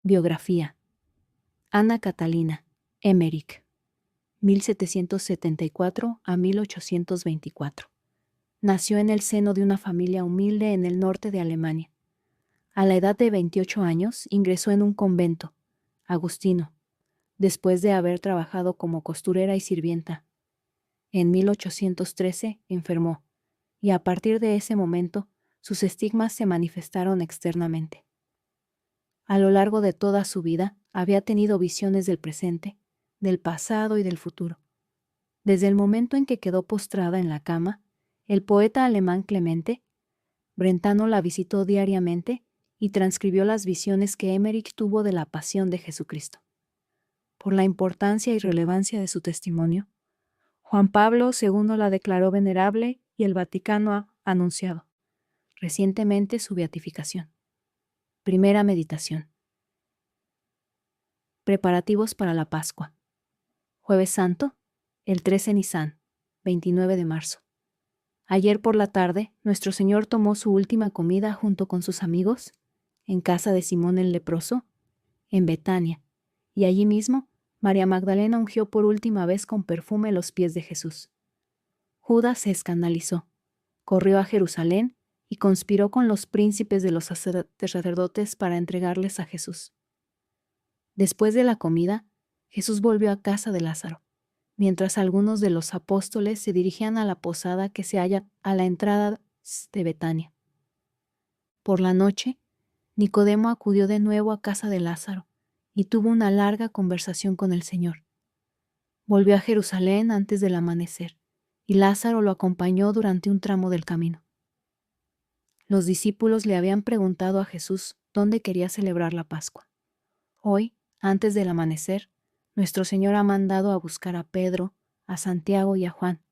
Biografía. Ana Catalina, Emmerich, 1774 a 1824. Nació en el seno de una familia humilde en el norte de Alemania. A la edad de 28 años ingresó en un convento, agustino, después de haber trabajado como costurera y sirvienta. En 1813 enfermó, y a partir de ese momento sus estigmas se manifestaron externamente. A lo largo de toda su vida había tenido visiones del presente, del pasado y del futuro. Desde el momento en que quedó postrada en la cama, el poeta alemán Clemente Brentano la visitó diariamente y transcribió las visiones que Emmerich tuvo de la pasión de Jesucristo. Por la importancia y relevancia de su testimonio, Juan Pablo II la declaró venerable y el Vaticano ha anunciado recientemente su beatificación. Primera meditación. Preparativos para la Pascua. Jueves Santo, el 13 Nisan, 29 de marzo. Ayer por la tarde, nuestro Señor tomó su última comida junto con sus amigos, en casa de Simón el leproso, en Betania, y allí mismo María Magdalena ungió por última vez con perfume los pies de Jesús. Judas se escandalizó, corrió a Jerusalén y conspiró con los príncipes de los sacerdotes para entregarles a Jesús. Después de la comida, Jesús volvió a casa de Lázaro, mientras algunos de los apóstoles se dirigían a la posada que se halla a la entrada de Betania. Por la noche, Nicodemo acudió de nuevo a casa de Lázaro y tuvo una larga conversación con el Señor. Volvió a Jerusalén antes del amanecer, y Lázaro lo acompañó durante un tramo del camino. Los discípulos le habían preguntado a Jesús dónde quería celebrar la Pascua. Hoy, antes del amanecer, nuestro Señor ha mandado a buscar a Pedro, a Santiago y a Juan.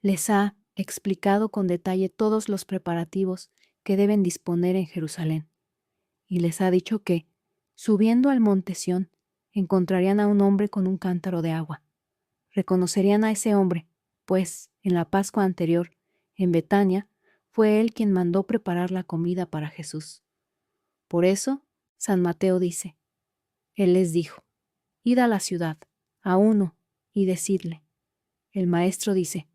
Les ha explicado con detalle todos los preparativos que deben disponer en Jerusalén, y les ha dicho que, subiendo al monte Sión, encontrarían a un hombre con un cántaro de agua. Reconocerían a ese hombre, pues, en la Pascua anterior, en Betania, fue él quien mandó preparar la comida para Jesús. Por eso, San Mateo dice, él les dijo, id a la ciudad, a uno, y decidle. El maestro dice,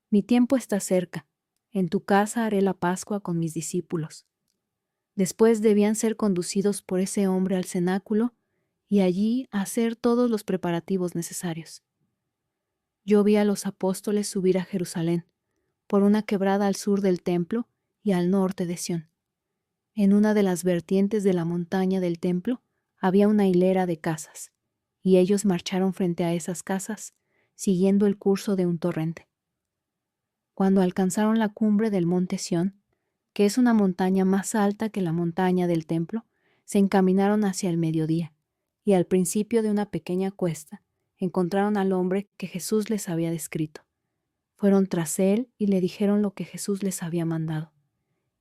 mi tiempo está cerca, en tu casa haré la Pascua con mis discípulos. Después debían ser conducidos por ese hombre al cenáculo y allí hacer todos los preparativos necesarios. Yo vi a los apóstoles subir a Jerusalén, por una quebrada al sur del templo y al norte de Sión. En una de las vertientes de la montaña del templo había una hilera de casas, y ellos marcharon frente a esas casas, siguiendo el curso de un torrente. Cuando alcanzaron la cumbre del monte Sión, que es una montaña más alta que la montaña del templo, se encaminaron hacia el mediodía, y al principio de una pequeña cuesta encontraron al hombre que Jesús les había descrito. Fueron tras él y le dijeron lo que Jesús les había mandado.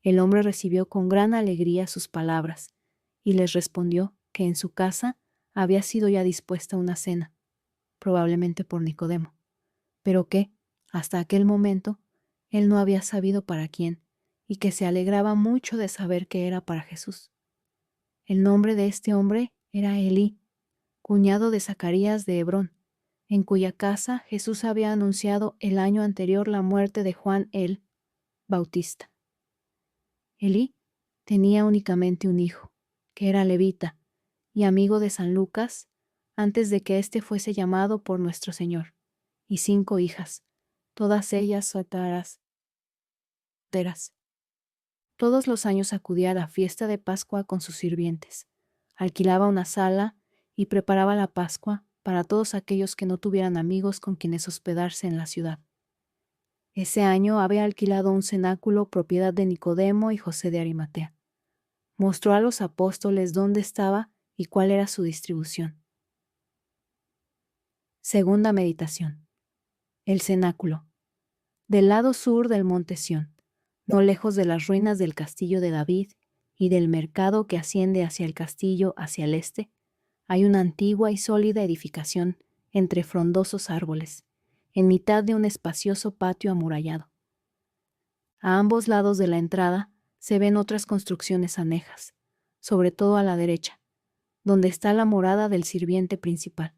El hombre recibió con gran alegría sus palabras, y les respondió que en su casa había sido ya dispuesta una cena, probablemente por Nicodemo, pero que, hasta aquel momento, él no había sabido para quién, y que se alegraba mucho de saber que era para Jesús. El nombre de este hombre era Elí, cuñado de Zacarías de Hebrón, en cuya casa Jesús había anunciado el año anterior la muerte de Juan el Bautista. Elí tenía únicamente un hijo, que era levita, y amigo de San Lucas, antes de que éste fuese llamado por nuestro Señor, y 5 hijas, todas ellas solteras. Todos los años acudía a la fiesta de Pascua con sus sirvientes, alquilaba una sala y preparaba la Pascua para todos aquellos que no tuvieran amigos con quienes hospedarse en la ciudad. Ese año había alquilado un cenáculo propiedad de Nicodemo y José de Arimatea. Mostró a los apóstoles dónde estaba y cuál era su distribución. Segunda meditación. El cenáculo. Del lado sur del monte Sión, no lejos de las ruinas del castillo de David y del mercado que asciende hacia el castillo hacia el este, hay una antigua y sólida edificación entre frondosos árboles, en mitad de un espacioso patio amurallado. A ambos lados de la entrada se ven otras construcciones anejas, sobre todo a la derecha, donde está la morada del sirviente principal,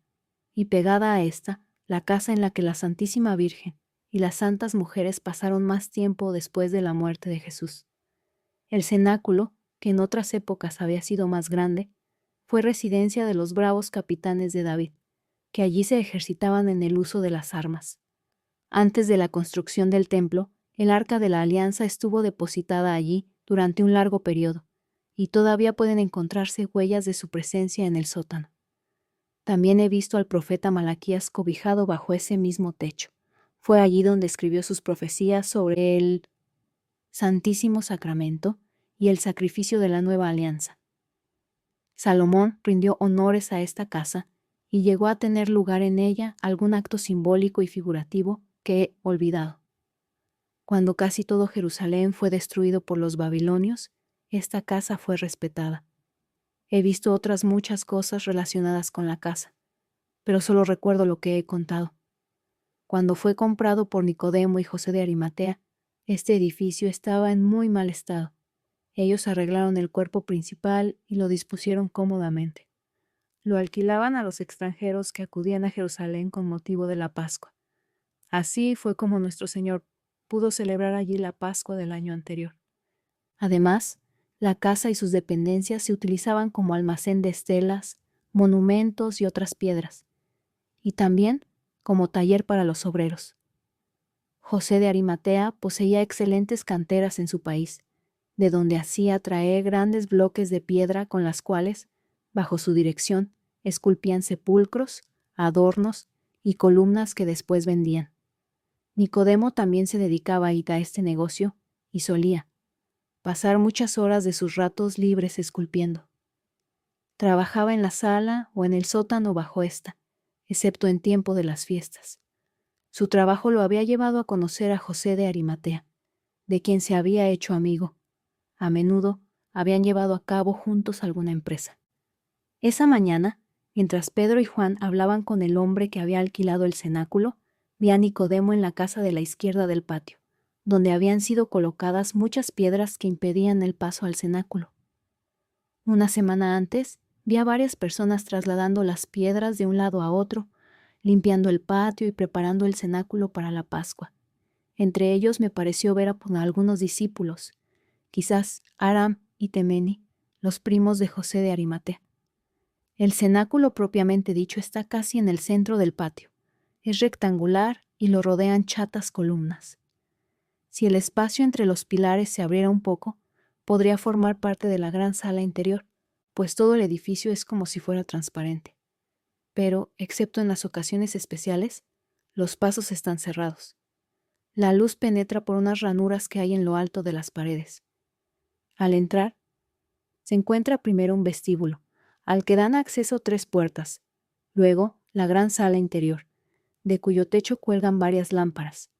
y pegada a esta, la casa en la que la Santísima Virgen y las santas mujeres pasaron más tiempo después de la muerte de Jesús. El cenáculo, que en otras épocas había sido más grande, fue residencia de los bravos capitanes de David, que allí se ejercitaban en el uso de las armas. Antes de la construcción del templo, el Arca de la Alianza estuvo depositada allí durante un largo periodo, y todavía pueden encontrarse huellas de su presencia en el sótano. También he visto al profeta Malaquías cobijado bajo ese mismo techo. Fue allí donde escribió sus profecías sobre el Santísimo Sacramento y el sacrificio de la nueva alianza. Salomón rindió honores a esta casa y llegó a tener lugar en ella algún acto simbólico y figurativo que he olvidado. Cuando casi todo Jerusalén fue destruido por los babilonios, esta casa fue respetada. He visto otras muchas cosas relacionadas con la casa, pero solo recuerdo lo que he contado. Cuando fue comprado por Nicodemo y José de Arimatea, este edificio estaba en muy mal estado. Ellos arreglaron el cuerpo principal y lo dispusieron cómodamente. Lo alquilaban a los extranjeros que acudían a Jerusalén con motivo de la Pascua. Así fue como nuestro Señor pudo celebrar allí la Pascua del año anterior. Además, la casa y sus dependencias se utilizaban como almacén de estelas, monumentos y otras piedras, y también como taller para los obreros. José de Arimatea poseía excelentes canteras en su país, de donde hacía traer grandes bloques de piedra con las cuales, bajo su dirección, esculpían sepulcros, adornos y columnas que después vendían. Nicodemo también se dedicaba a este negocio y solía pasar muchas horas de sus ratos libres esculpiendo. Trabajaba en la sala o en el sótano bajo esta, excepto en tiempo de las fiestas. Su trabajo lo había llevado a conocer a José de Arimatea, de quien se había hecho amigo. A menudo habían llevado a cabo juntos alguna empresa. Esa mañana, mientras Pedro y Juan hablaban con el hombre que había alquilado el cenáculo, vi a Nicodemo en la casa de la izquierda del patio, donde habían sido colocadas muchas piedras que impedían el paso al cenáculo. Una semana antes, vi a varias personas trasladando las piedras de un lado a otro, limpiando el patio y preparando el cenáculo para la Pascua. Entre ellos me pareció ver a algunos discípulos, quizás Aram y Temeni, los primos de José de Arimatea. El cenáculo propiamente dicho está casi en el centro del patio. Es rectangular y lo rodean chatas columnas. Si el espacio entre los pilares se abriera un poco, podría formar parte de la gran sala interior, pues todo el edificio es como si fuera transparente. Pero, excepto en las ocasiones especiales, los pasos están cerrados. La luz penetra por unas ranuras que hay en lo alto de las paredes. Al entrar, se encuentra primero un vestíbulo, al que dan acceso 3 puertas, luego la gran sala interior, de cuyo techo cuelgan varias lámparas.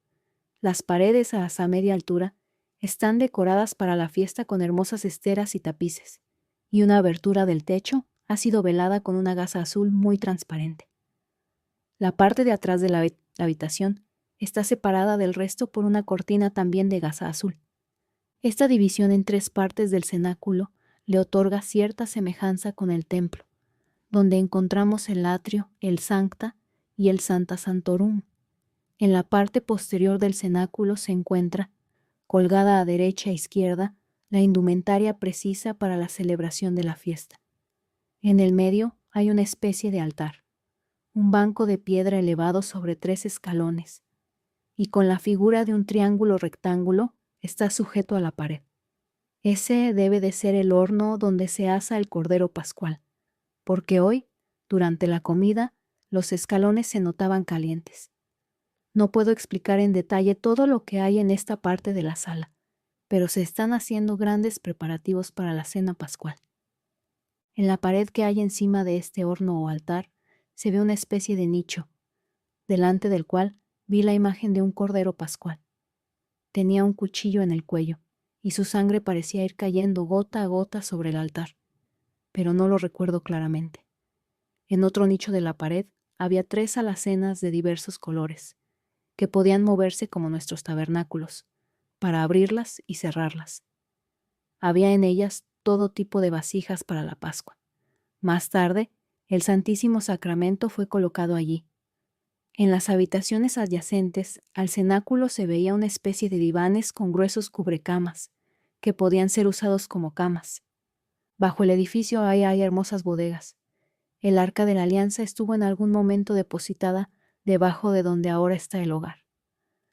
Las paredes hasta media altura están decoradas para la fiesta con hermosas esteras y tapices, y una abertura del techo ha sido velada con una gasa azul muy transparente. La parte de atrás de la habitación está separada del resto por una cortina también de gasa azul. Esta división en 3 partes del cenáculo le otorga cierta semejanza con el templo, donde encontramos el atrio, el sancta y el Sancta Sanctorum. En la parte posterior del cenáculo se encuentra, colgada a derecha e izquierda, la indumentaria precisa para la celebración de la fiesta. En el medio hay una especie de altar, un banco de piedra elevado sobre 3 escalones, y con la figura de un triángulo rectángulo está sujeto a la pared. Ese debe de ser el horno donde se asa el cordero pascual, porque hoy, durante la comida, los escalones se notaban calientes. No puedo explicar en detalle todo lo que hay en esta parte de la sala, pero se están haciendo grandes preparativos para la cena pascual. En la pared que hay encima de este horno o altar se ve una especie de nicho, delante del cual vi la imagen de un cordero pascual. Tenía un cuchillo en el cuello, y su sangre parecía ir cayendo gota a gota sobre el altar, pero no lo recuerdo claramente. En otro nicho de la pared había 3 alacenas de diversos colores, que podían moverse como nuestros tabernáculos, para abrirlas y cerrarlas. Había en ellas todo tipo de vasijas para la Pascua. Más tarde, el Santísimo Sacramento fue colocado allí. En las habitaciones adyacentes al cenáculo se veía una especie de divanes con gruesos cubrecamas, que podían ser usados como camas. Bajo el edificio hay hermosas bodegas. El Arca de la Alianza estuvo en algún momento depositada debajo de donde ahora está el hogar.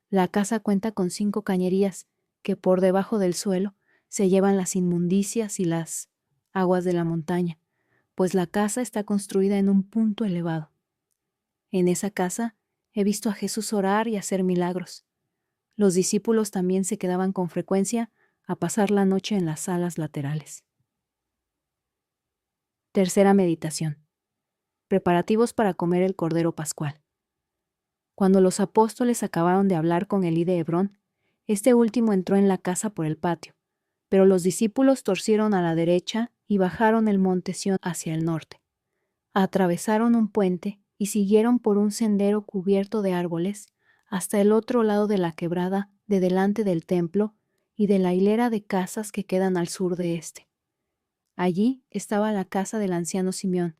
La casa cuenta con 5 cañerías que por debajo del suelo se llevan las inmundicias y las aguas de la montaña, pues la casa está construida en un punto elevado. En esa casa he visto a Jesús orar y hacer milagros. Los discípulos también se quedaban con frecuencia a pasar la noche en las salas laterales. Tercera meditación. Preparativos para comer el Cordero Pascual. Cuando los apóstoles acabaron de hablar con Elí de Hebrón, este último entró en la casa por el patio, pero los discípulos torcieron a la derecha y bajaron el monte Sión hacia el norte. Atravesaron un puente y siguieron por un sendero cubierto de árboles hasta el otro lado de la quebrada de delante del templo y de la hilera de casas que quedan al sur de este. Allí estaba la casa del anciano Simeón,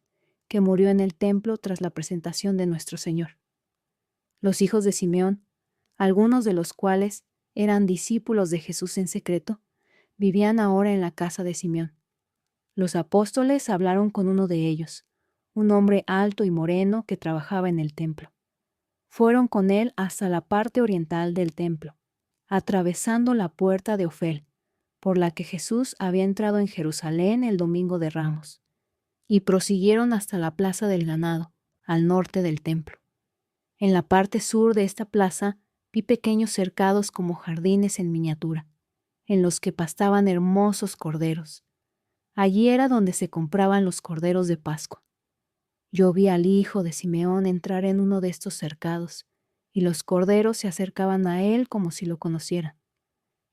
que murió en el templo tras la presentación de nuestro Señor. Los hijos de Simeón, algunos de los cuales eran discípulos de Jesús en secreto, vivían ahora en la casa de Simeón. Los apóstoles hablaron con uno de ellos, un hombre alto y moreno que trabajaba en el templo. Fueron con él hasta la parte oriental del templo, atravesando la puerta de Ofel, por la que Jesús había entrado en Jerusalén el domingo de Ramos, y prosiguieron hasta la plaza del ganado, al norte del templo. En la parte sur de esta plaza vi pequeños cercados como jardines en miniatura, en los que pastaban hermosos corderos. Allí era donde se compraban los corderos de Pascua. Yo vi al hijo de Simeón entrar en uno de estos cercados, y los corderos se acercaban a él como si lo conocieran.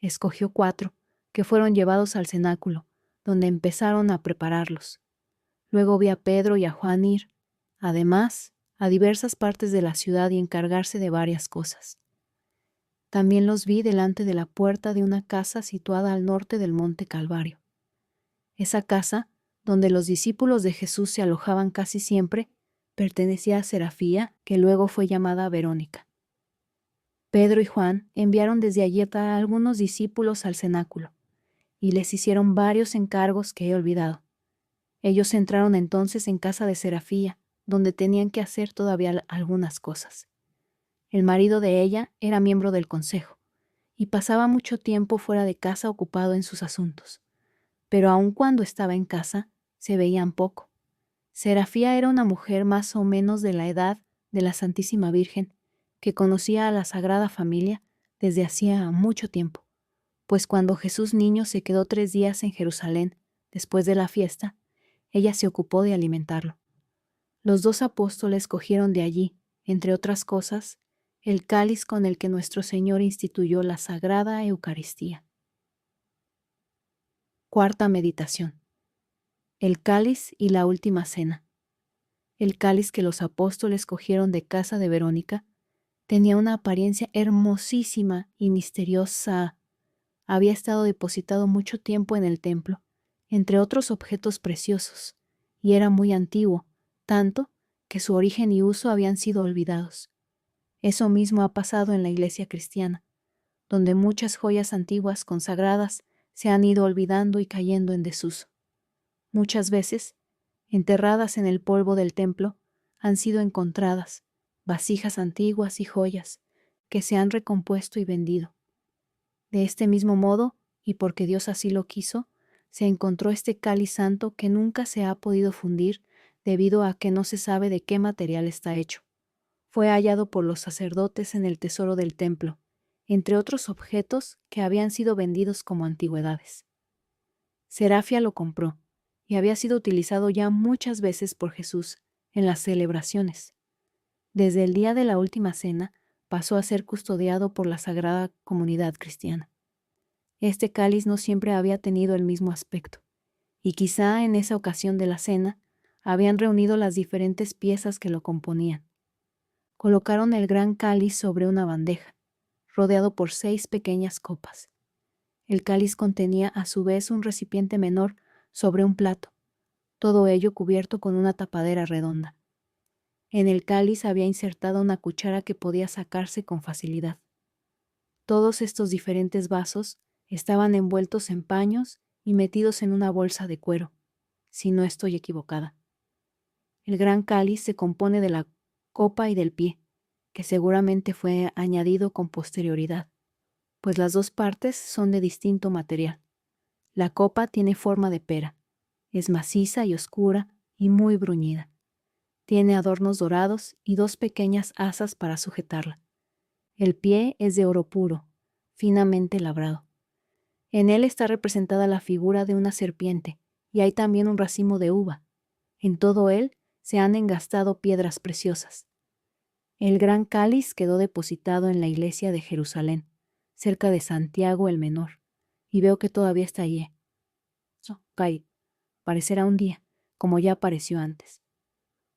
Escogió 4, que fueron llevados al cenáculo, donde empezaron a prepararlos. Luego vi a Pedro y a Juan ir, además, a diversas partes de la ciudad y encargarse de varias cosas. También los vi delante de la puerta de una casa situada al norte del monte Calvario. Esa casa, donde los discípulos de Jesús se alojaban casi siempre, pertenecía a Serafía, que luego fue llamada Verónica. Pedro y Juan enviaron desde allí a algunos discípulos al cenáculo, y les hicieron varios encargos que he olvidado. Ellos entraron entonces en casa de Serafía, donde tenían que hacer todavía algunas cosas. El marido de ella era miembro del consejo, y pasaba mucho tiempo fuera de casa ocupado en sus asuntos. Pero aun cuando estaba en casa, se veían poco. Serafía era una mujer más o menos de la edad de la Santísima Virgen, que conocía a la Sagrada Familia desde hacía mucho tiempo, pues cuando Jesús niño se quedó 3 días en Jerusalén, después de la fiesta, ella se ocupó de alimentarlo. Los 2 apóstoles cogieron de allí, entre otras cosas, el cáliz con el que nuestro Señor instituyó la Sagrada Eucaristía. Cuarta meditación. El cáliz y la última cena. El cáliz que los apóstoles cogieron de casa de Verónica tenía una apariencia hermosísima y misteriosa. Había estado depositado mucho tiempo en el templo, entre otros objetos preciosos, y era muy antiguo, tanto que su origen y uso habían sido olvidados. Eso mismo ha pasado en la Iglesia cristiana, donde muchas joyas antiguas consagradas se han ido olvidando y cayendo en desuso. Muchas veces, enterradas en el polvo del templo, han sido encontradas vasijas antiguas y joyas que se han recompuesto y vendido. De este mismo modo, y porque Dios así lo quiso, se encontró este cáliz santo que nunca se ha podido fundir debido a que no se sabe de qué material está hecho. Fue hallado por los sacerdotes en el tesoro del templo, entre otros objetos que habían sido vendidos como antigüedades. Serafía lo compró, y había sido utilizado ya muchas veces por Jesús en las celebraciones. Desde el día de la última cena pasó a ser custodiado por la Sagrada Comunidad Cristiana. Este cáliz no siempre había tenido el mismo aspecto, y quizá en esa ocasión de la cena habían reunido las diferentes piezas que lo componían. Colocaron el gran cáliz sobre una bandeja, rodeado por 6 pequeñas copas. El cáliz contenía a su vez un recipiente menor sobre un plato, todo ello cubierto con una tapadera redonda. En el cáliz había insertada una cuchara que podía sacarse con facilidad. Todos estos diferentes vasos estaban envueltos en paños y metidos en una bolsa de cuero, si no estoy equivocada. El gran cáliz se compone de la copa y del pie, que seguramente fue añadido con posterioridad, pues las dos partes son de distinto material. La copa tiene forma de pera, es maciza y oscura y muy bruñida. Tiene adornos dorados y dos pequeñas asas para sujetarla. El pie es de oro puro, finamente labrado. En él está representada la figura de una serpiente, y hay también un racimo de uva. En todo él se han engastado piedras preciosas. El gran cáliz quedó depositado en la iglesia de Jerusalén, cerca de Santiago el Menor, y veo que todavía está allí. Parecerá un día, como ya apareció antes.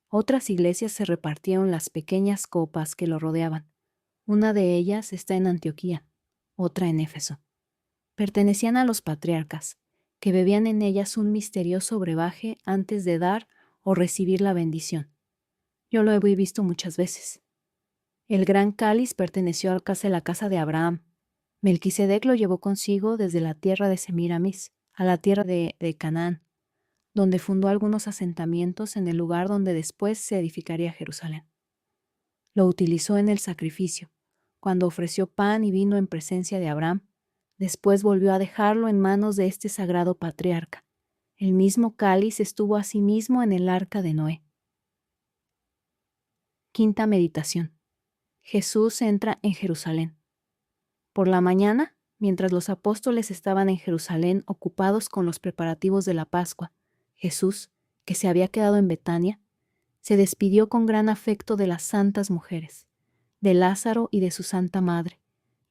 Otras iglesias se repartieron las pequeñas copas que lo rodeaban. Una de ellas está en Antioquía, otra en Éfeso. Pertenecían a los patriarcas, que bebían en ellas un misterioso brebaje antes de dar o recibir la bendición. Yo lo he visto muchas veces. El gran cáliz perteneció a la casa de Abraham. Melquisedec lo llevó consigo desde la tierra de Semiramis a la tierra de Canaán, donde fundó algunos asentamientos en el lugar donde después se edificaría Jerusalén. Lo utilizó en el sacrificio, cuando ofreció pan y vino en presencia de Abraham. Después volvió a dejarlo en manos de este sagrado patriarca. El mismo cáliz estuvo asimismo en el arca de Noé. Quinta meditación. Jesús entra en Jerusalén. Por la mañana, mientras los apóstoles estaban en Jerusalén ocupados con los preparativos de la Pascua, Jesús, que se había quedado en Betania, se despidió con gran afecto de las santas mujeres, de Lázaro y de su santa madre,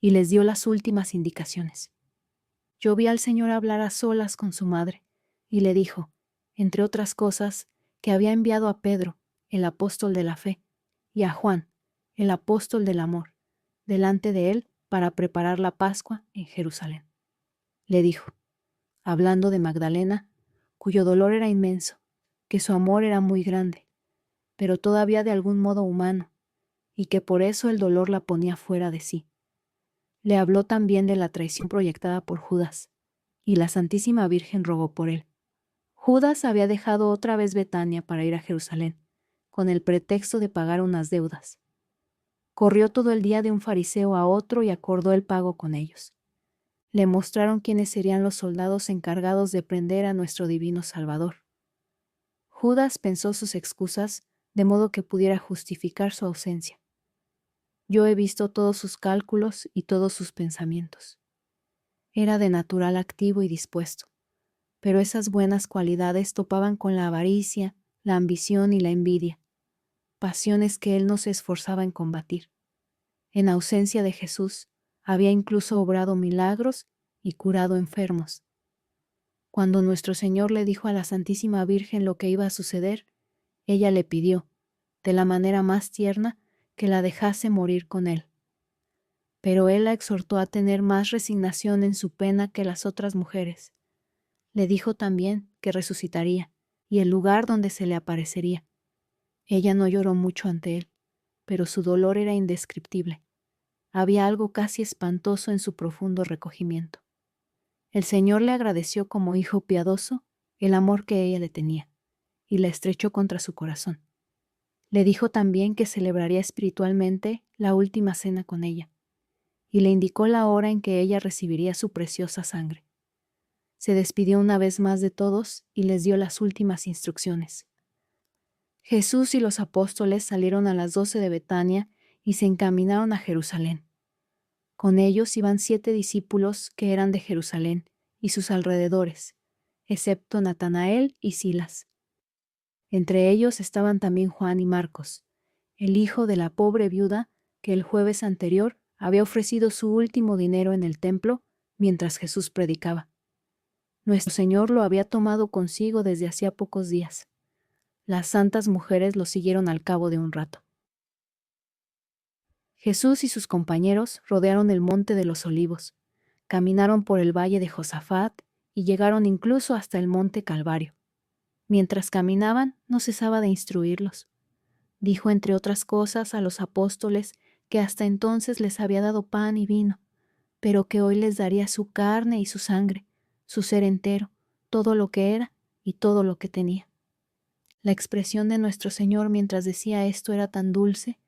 y les dio las últimas indicaciones. Yo vi al Señor hablar a solas con su madre, y le dijo, entre otras cosas, que había enviado a Pedro, el apóstol de la fe, y a Juan, el apóstol del amor, delante de él para preparar la Pascua en Jerusalén. Le dijo, hablando de Magdalena, cuyo dolor era inmenso, que su amor era muy grande, pero todavía de algún modo humano, y que por eso el dolor la ponía fuera de sí. Le habló también de la traición proyectada por Judas, y la Santísima Virgen rogó por él. Judas había dejado otra vez Betania para ir a Jerusalén, con el pretexto de pagar unas deudas. Corrió todo el día de un fariseo a otro y acordó el pago con ellos. Le mostraron quiénes serían los soldados encargados de prender a nuestro divino Salvador. Judas pensó sus excusas de modo que pudiera justificar su ausencia. Yo he visto todos sus cálculos y todos sus pensamientos. Era de natural activo y dispuesto, pero esas buenas cualidades topaban con la avaricia, la ambición y la envidia, pasiones que él no se esforzaba en combatir. En ausencia de Jesús, había incluso obrado milagros y curado enfermos. Cuando nuestro Señor le dijo a la Santísima Virgen lo que iba a suceder, ella le pidió, de la manera más tierna, que la dejase morir con él. Pero él la exhortó a tener más resignación en su pena que las otras mujeres. Le dijo también que resucitaría, y el lugar donde se le aparecería. Ella no lloró mucho ante él, pero su dolor era indescriptible. Había algo casi espantoso en su profundo recogimiento. El Señor le agradeció como hijo piadoso el amor que ella le tenía, y la estrechó contra su corazón. Le dijo también que celebraría espiritualmente la última cena con ella, y le indicó la hora en que ella recibiría su preciosa sangre. Se despidió una vez más de todos y les dio las últimas instrucciones. Jesús y los apóstoles salieron a las 12 de Betania y se encaminaron a Jerusalén. Con ellos iban 7 discípulos que eran de Jerusalén y sus alrededores, excepto Natanael y Silas. Entre ellos estaban también Juan y Marcos, el hijo de la pobre viuda que el jueves anterior había ofrecido su último dinero en el templo mientras Jesús predicaba. Nuestro Señor lo había tomado consigo desde hacía pocos días. Las santas mujeres lo siguieron al cabo de un rato. Jesús y sus compañeros rodearon el monte de los Olivos, caminaron por el valle de Josafat y llegaron incluso hasta el monte Calvario. Mientras caminaban, no cesaba de instruirlos. Dijo, entre otras cosas, a los apóstoles que hasta entonces les había dado pan y vino, pero que hoy les daría su carne y su sangre, su ser entero, todo lo que era y todo lo que tenía. La expresión de nuestro Señor mientras decía esto era tan dulce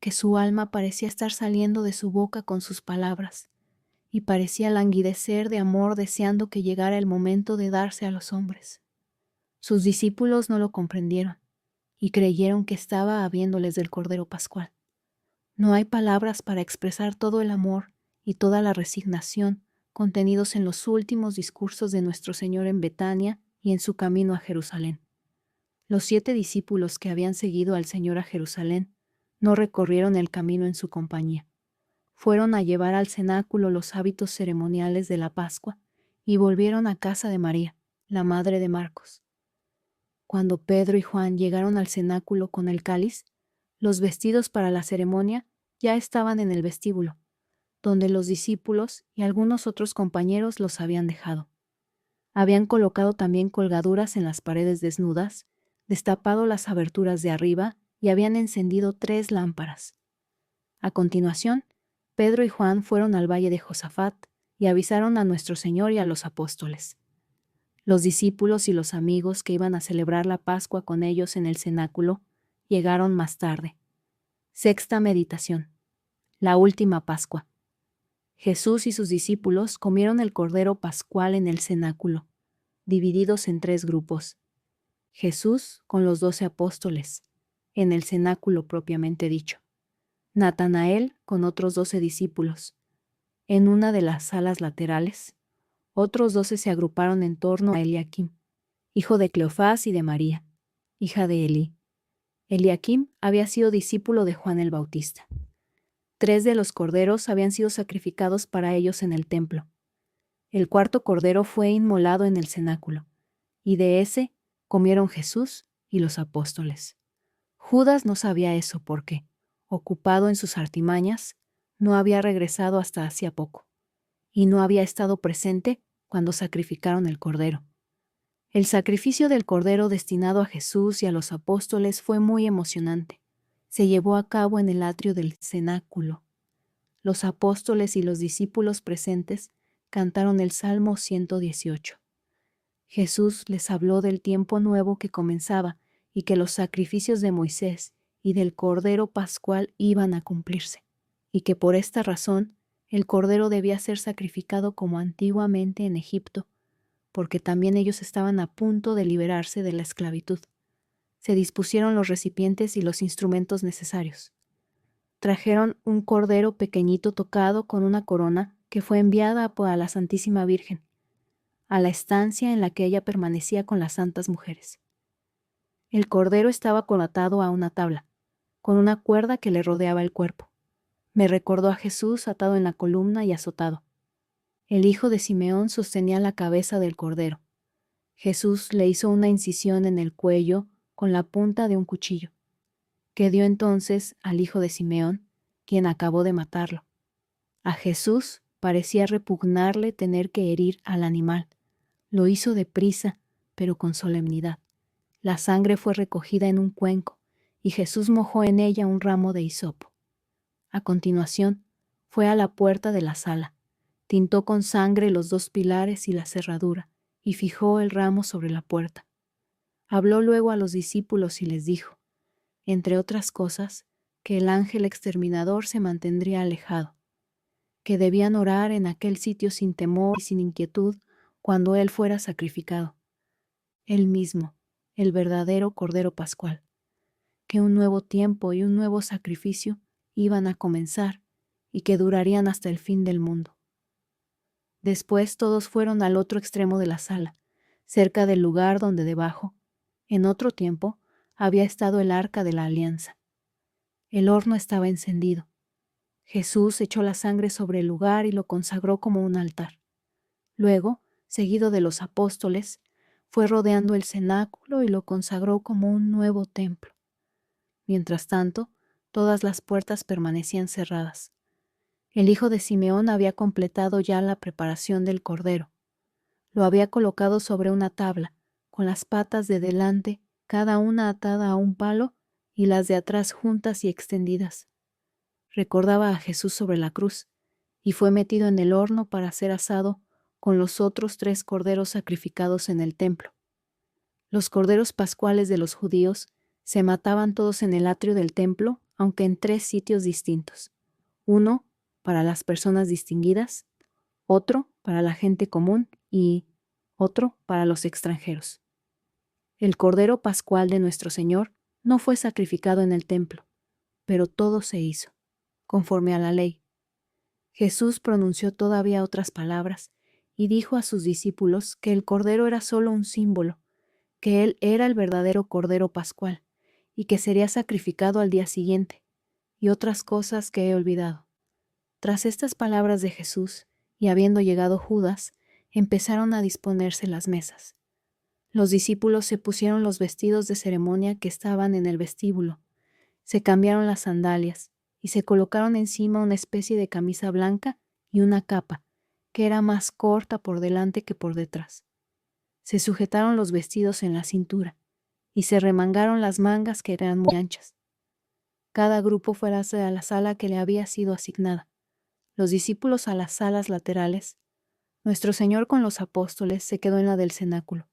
que su alma parecía estar saliendo de su boca con sus palabras, y parecía languidecer de amor deseando que llegara el momento de darse a los hombres. Sus discípulos no lo comprendieron, y creyeron que estaba habiéndoles del Cordero Pascual. No hay palabras para expresar todo el amor y toda la resignación contenidos en los últimos discursos de nuestro Señor en Betania y en su camino a Jerusalén. Los 7 discípulos que habían seguido al Señor a Jerusalén no recorrieron el camino en su compañía. Fueron a llevar al cenáculo los hábitos ceremoniales de la Pascua y volvieron a casa de María, la madre de Marcos. Cuando Pedro y Juan llegaron al cenáculo con el cáliz, los vestidos para la ceremonia ya estaban en el vestíbulo, donde los discípulos y algunos otros compañeros los habían dejado. Habían colocado también colgaduras en las paredes desnudas, destapado las aberturas de arriba y habían encendido 3 lámparas. A continuación, Pedro y Juan fueron al valle de Josafat y avisaron a nuestro Señor y a los apóstoles. Los discípulos y los amigos que iban a celebrar la Pascua con ellos en el cenáculo llegaron más tarde. 6ª meditación. La última Pascua. Jesús y sus discípulos comieron el Cordero Pascual en el cenáculo, divididos en 3 grupos. Jesús con los 12 apóstoles, en el cenáculo propiamente dicho. Natanael con otros 12 discípulos. En una de las salas laterales, otros 12 se agruparon en torno a Eliaquim, hijo de Cleofás y de María, hija de Elí. Eliaquim había sido discípulo de Juan el Bautista. 3 de los corderos habían sido sacrificados para ellos en el templo. El 4º cordero fue inmolado en el cenáculo, y de ese comieron Jesús y los apóstoles. Judas no sabía eso porque, ocupado en sus artimañas, no había regresado hasta hacía poco, y no había estado presente cuando sacrificaron el cordero. El sacrificio del cordero destinado a Jesús y a los apóstoles fue muy emocionante. Se llevó a cabo en el atrio del cenáculo. Los apóstoles y los discípulos presentes cantaron el Salmo 118. Jesús les habló del tiempo nuevo que comenzaba y que los sacrificios de Moisés y del Cordero Pascual iban a cumplirse, y que por esta razón el Cordero debía ser sacrificado como antiguamente en Egipto, porque también ellos estaban a punto de liberarse de la esclavitud. Se dispusieron los recipientes y los instrumentos necesarios. Trajeron un cordero pequeñito tocado con una corona que fue enviada a la Santísima Virgen, a la estancia en la que ella permanecía con las santas mujeres. El cordero estaba atado a una tabla, con una cuerda que le rodeaba el cuerpo. Me recordó a Jesús atado en la columna y azotado. El hijo de Simeón sostenía la cabeza del cordero. Jesús le hizo una incisión en el cuello con la punta de un cuchillo, que dio entonces al hijo de Simeón, quien acabó de matarlo. A Jesús parecía repugnarle tener que herir al animal. Lo hizo deprisa, pero con solemnidad. La sangre fue recogida en un cuenco, y Jesús mojó en ella un ramo de hisopo. A continuación, fue a la puerta de la sala, tintó con sangre los 2 pilares y la cerradura, y fijó el ramo sobre la puerta. Habló luego a los discípulos y les dijo, entre otras cosas, que el ángel exterminador se mantendría alejado, que debían orar en aquel sitio sin temor y sin inquietud cuando él fuera sacrificado. Él mismo, el verdadero Cordero Pascual, que un nuevo tiempo y un nuevo sacrificio iban a comenzar y que durarían hasta el fin del mundo. Después todos fueron al otro extremo de la sala, cerca del lugar donde debajo, en otro tiempo, había estado el arca de la alianza. El horno estaba encendido. Jesús echó la sangre sobre el lugar y lo consagró como un altar. Luego, seguido de los apóstoles, fue rodeando el cenáculo y lo consagró como un nuevo templo. Mientras tanto, todas las puertas permanecían cerradas. El hijo de Simeón había completado ya la preparación del cordero. Lo había colocado sobre una tabla, con las patas de delante, cada una atada a un palo, y las de atrás juntas y extendidas. Recordaba a Jesús sobre la cruz, y fue metido en el horno para ser asado con los otros 3 corderos sacrificados en el templo. Los corderos pascuales de los judíos se mataban todos en el atrio del templo, aunque en 3 sitios distintos. Uno para las personas distinguidas, otro para la gente común y otro para los extranjeros. El cordero pascual de nuestro Señor no fue sacrificado en el templo, pero todo se hizo, conforme a la ley. Jesús pronunció todavía otras palabras y dijo a sus discípulos que el cordero era solo un símbolo, que Él era el verdadero cordero pascual y que sería sacrificado al día siguiente, y otras cosas que he olvidado. Tras estas palabras de Jesús, y habiendo llegado Judas, empezaron a disponerse las mesas. Los discípulos se pusieron los vestidos de ceremonia que estaban en el vestíbulo, se cambiaron las sandalias y se colocaron encima una especie de camisa blanca y una capa, que era más corta por delante que por detrás. Se sujetaron los vestidos en la cintura y se remangaron las mangas que eran muy anchas. Cada grupo fue hacia la sala que le había sido asignada, los discípulos a las salas laterales. Nuestro Señor con los apóstoles se quedó en la del cenáculo.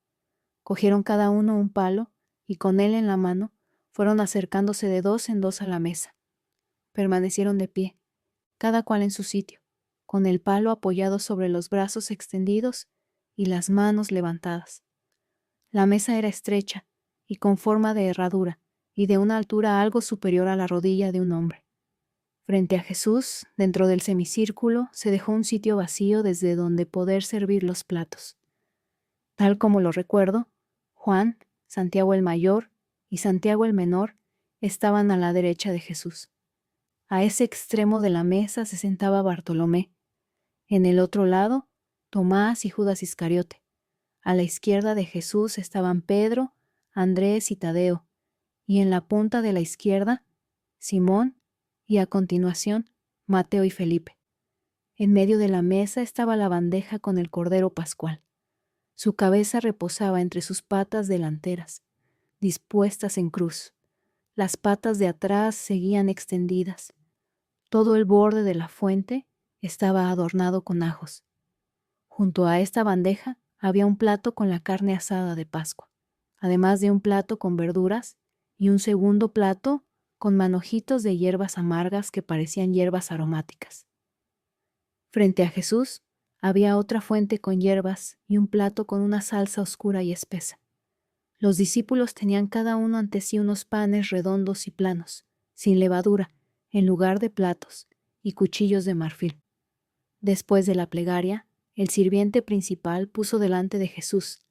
Cogieron cada uno un palo y con él en la mano fueron acercándose de 2 en 2 a la mesa. Permanecieron de pie, cada cual en su sitio, con el palo apoyado sobre los brazos extendidos y las manos levantadas. La mesa era estrecha y con forma de herradura y de una altura algo superior a la rodilla de un hombre. Frente a Jesús, dentro del semicírculo, se dejó un sitio vacío desde donde poder servir los platos. Tal como lo recuerdo, Juan, Santiago el mayor y Santiago el menor estaban a la derecha de Jesús. A ese extremo de la mesa se sentaba Bartolomé. En el otro lado, Tomás y Judas Iscariote. A la izquierda de Jesús estaban Pedro, Andrés y Tadeo, y en la punta de la izquierda, Simón, y a continuación, Mateo y Felipe. En medio de la mesa estaba la bandeja con el cordero pascual. Su cabeza reposaba entre sus patas delanteras, dispuestas en cruz. Las patas de atrás seguían extendidas. Todo el borde de la fuente estaba adornado con ajos. Junto a esta bandeja había un plato con la carne asada de Pascua, además de un plato con verduras y un segundo plato con manojitos de hierbas amargas que parecían hierbas aromáticas. Frente a Jesús había otra fuente con hierbas y un plato con una salsa oscura y espesa. Los discípulos tenían cada uno ante sí unos panes redondos y planos, sin levadura, en lugar de platos, y cuchillos de marfil. Después de la plegaria, el sirviente principal puso delante de Jesús,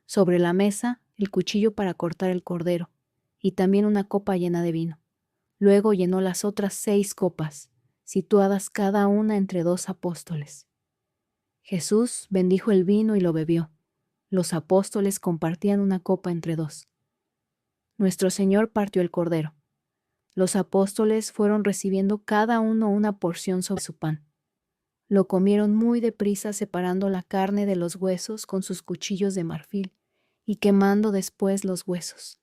sobre la mesa, el cuchillo para cortar el cordero, y también una copa llena de vino. Luego llenó las otras 6 copas, situadas cada una entre 2 apóstoles. Jesús bendijo el vino y lo bebió. Los apóstoles compartían una copa entre 2. Nuestro Señor partió el cordero. Los apóstoles fueron recibiendo cada uno una porción sobre su pan. Lo comieron muy deprisa, separando la carne de los huesos con sus cuchillos de marfil y quemando después los huesos.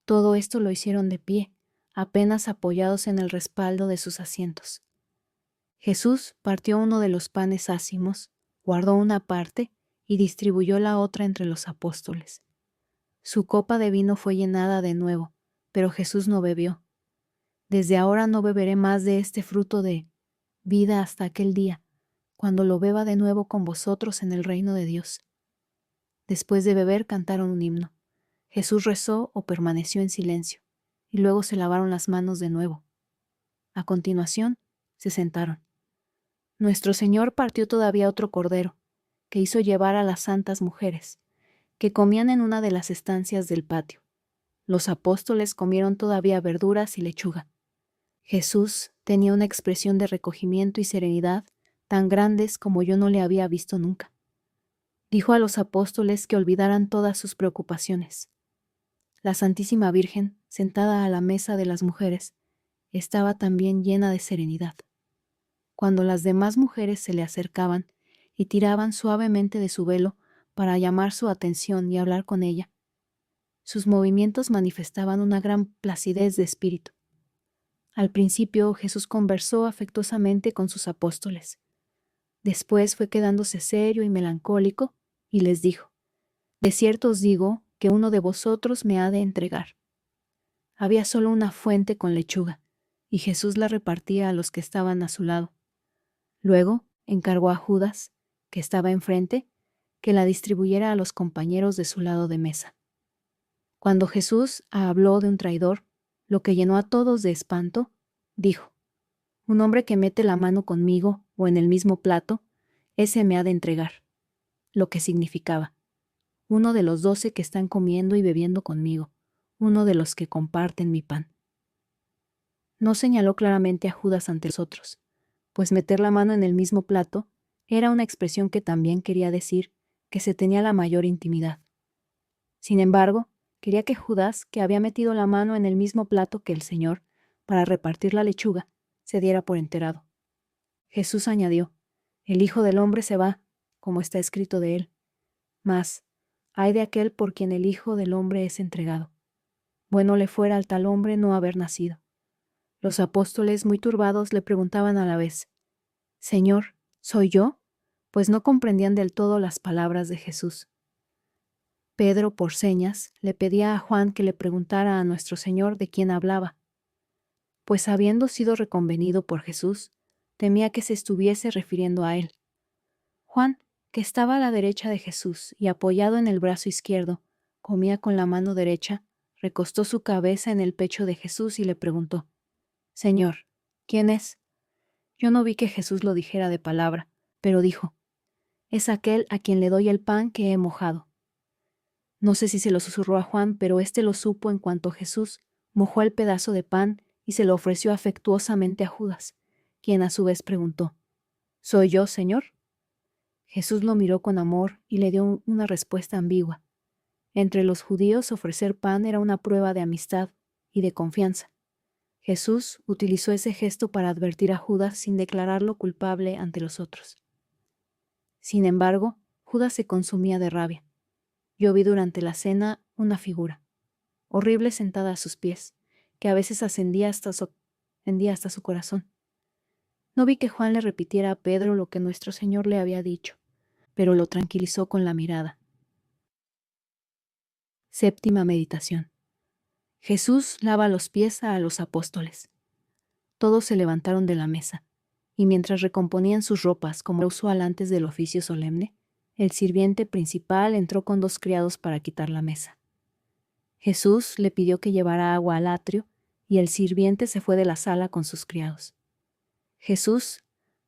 Todo esto lo hicieron de pie, apenas apoyados en el respaldo de sus asientos. Jesús partió uno de los panes ácimos, guardó una parte y distribuyó la otra entre los apóstoles. Su copa de vino fue llenada de nuevo, pero Jesús no bebió. Desde ahora no beberé más de este fruto de vida hasta aquel día, cuando lo beba de nuevo con vosotros en el reino de Dios. Después de beber cantaron un himno. Jesús rezó o permaneció en silencio, y luego se lavaron las manos de nuevo. A continuación, se sentaron. Nuestro Señor partió todavía otro cordero, que hizo llevar a las santas mujeres, que comían en una de las estancias del patio. Los apóstoles comieron todavía verduras y lechuga. Jesús tenía una expresión de recogimiento y serenidad tan grandes como yo no le había visto nunca. Dijo a los apóstoles que olvidaran todas sus preocupaciones. La Santísima Virgen, sentada a la mesa de las mujeres, estaba también llena de serenidad. Cuando las demás mujeres se le acercaban y tiraban suavemente de su velo para llamar su atención y hablar con ella, Sus movimientos manifestaban una gran placidez de espíritu. Al principio Jesús conversó afectuosamente con sus apóstoles. Después fue quedándose serio y melancólico y les dijo: «De cierto os digo que uno de vosotros me ha de entregar». Había solo una fuente con lechuga, y Jesús la repartía a los que estaban a su lado. Luego encargó a Judas, que estaba enfrente, que la distribuyera a los compañeros de su lado de mesa. Cuando Jesús habló de un traidor, lo que llenó a todos de espanto, dijo: «Un hombre que mete la mano conmigo o en el mismo plato, ese me ha de entregar», lo que significaba: uno de los 12 que están comiendo y bebiendo conmigo, uno de los que comparten mi pan. No señaló claramente a Judas ante los otros, pues meter la mano en el mismo plato era una expresión que también quería decir que se tenía la mayor intimidad. Sin embargo, quería que Judas, que había metido la mano en el mismo plato que el Señor para repartir la lechuga, se diera por enterado. Jesús añadió: «El Hijo del Hombre se va, como está escrito de él. Mas, ay de aquel por quien el Hijo del Hombre es entregado. Bueno le fuera al tal hombre no haber nacido». Los apóstoles, muy turbados, le preguntaban a la vez: «Señor, ¿soy yo?», pues no comprendían del todo las palabras de Jesús. Pedro, por señas, le pedía a Juan que le preguntara a nuestro Señor de quién hablaba, pues habiendo sido reconvenido por Jesús, temía que se estuviese refiriendo a él. Juan, que estaba a la derecha de Jesús y apoyado en el brazo izquierdo, comía con la mano derecha, recostó su cabeza en el pecho de Jesús y le preguntó: «Señor, ¿quién es?». Yo no vi que Jesús lo dijera de palabra, pero dijo: «Es aquel a quien le doy el pan que he mojado». No sé si se lo susurró a Juan, pero éste lo supo en cuanto Jesús mojó el pedazo de pan y se lo ofreció afectuosamente a Judas, quien a su vez preguntó: «¿Soy yo, Señor?». Jesús lo miró con amor y le dio una respuesta ambigua. Entre los judíos ofrecer pan era una prueba de amistad y de confianza. Jesús utilizó ese gesto para advertir a Judas sin declararlo culpable ante los otros. Sin embargo, Judas se consumía de rabia. Yo vi durante la cena una figura, horrible sentada a sus pies, que a veces ascendía hasta su corazón. No vi que Juan le repitiera a Pedro lo que nuestro Señor le había dicho, pero lo tranquilizó con la mirada. Séptima meditación. Jesús lava los pies a los apóstoles. Todos se levantaron de la mesa, y mientras recomponían sus ropas como era usual antes del oficio solemne, el sirviente principal entró con 2 criados para quitar la mesa. Jesús le pidió que llevara agua al atrio, y el sirviente se fue de la sala con sus criados. Jesús,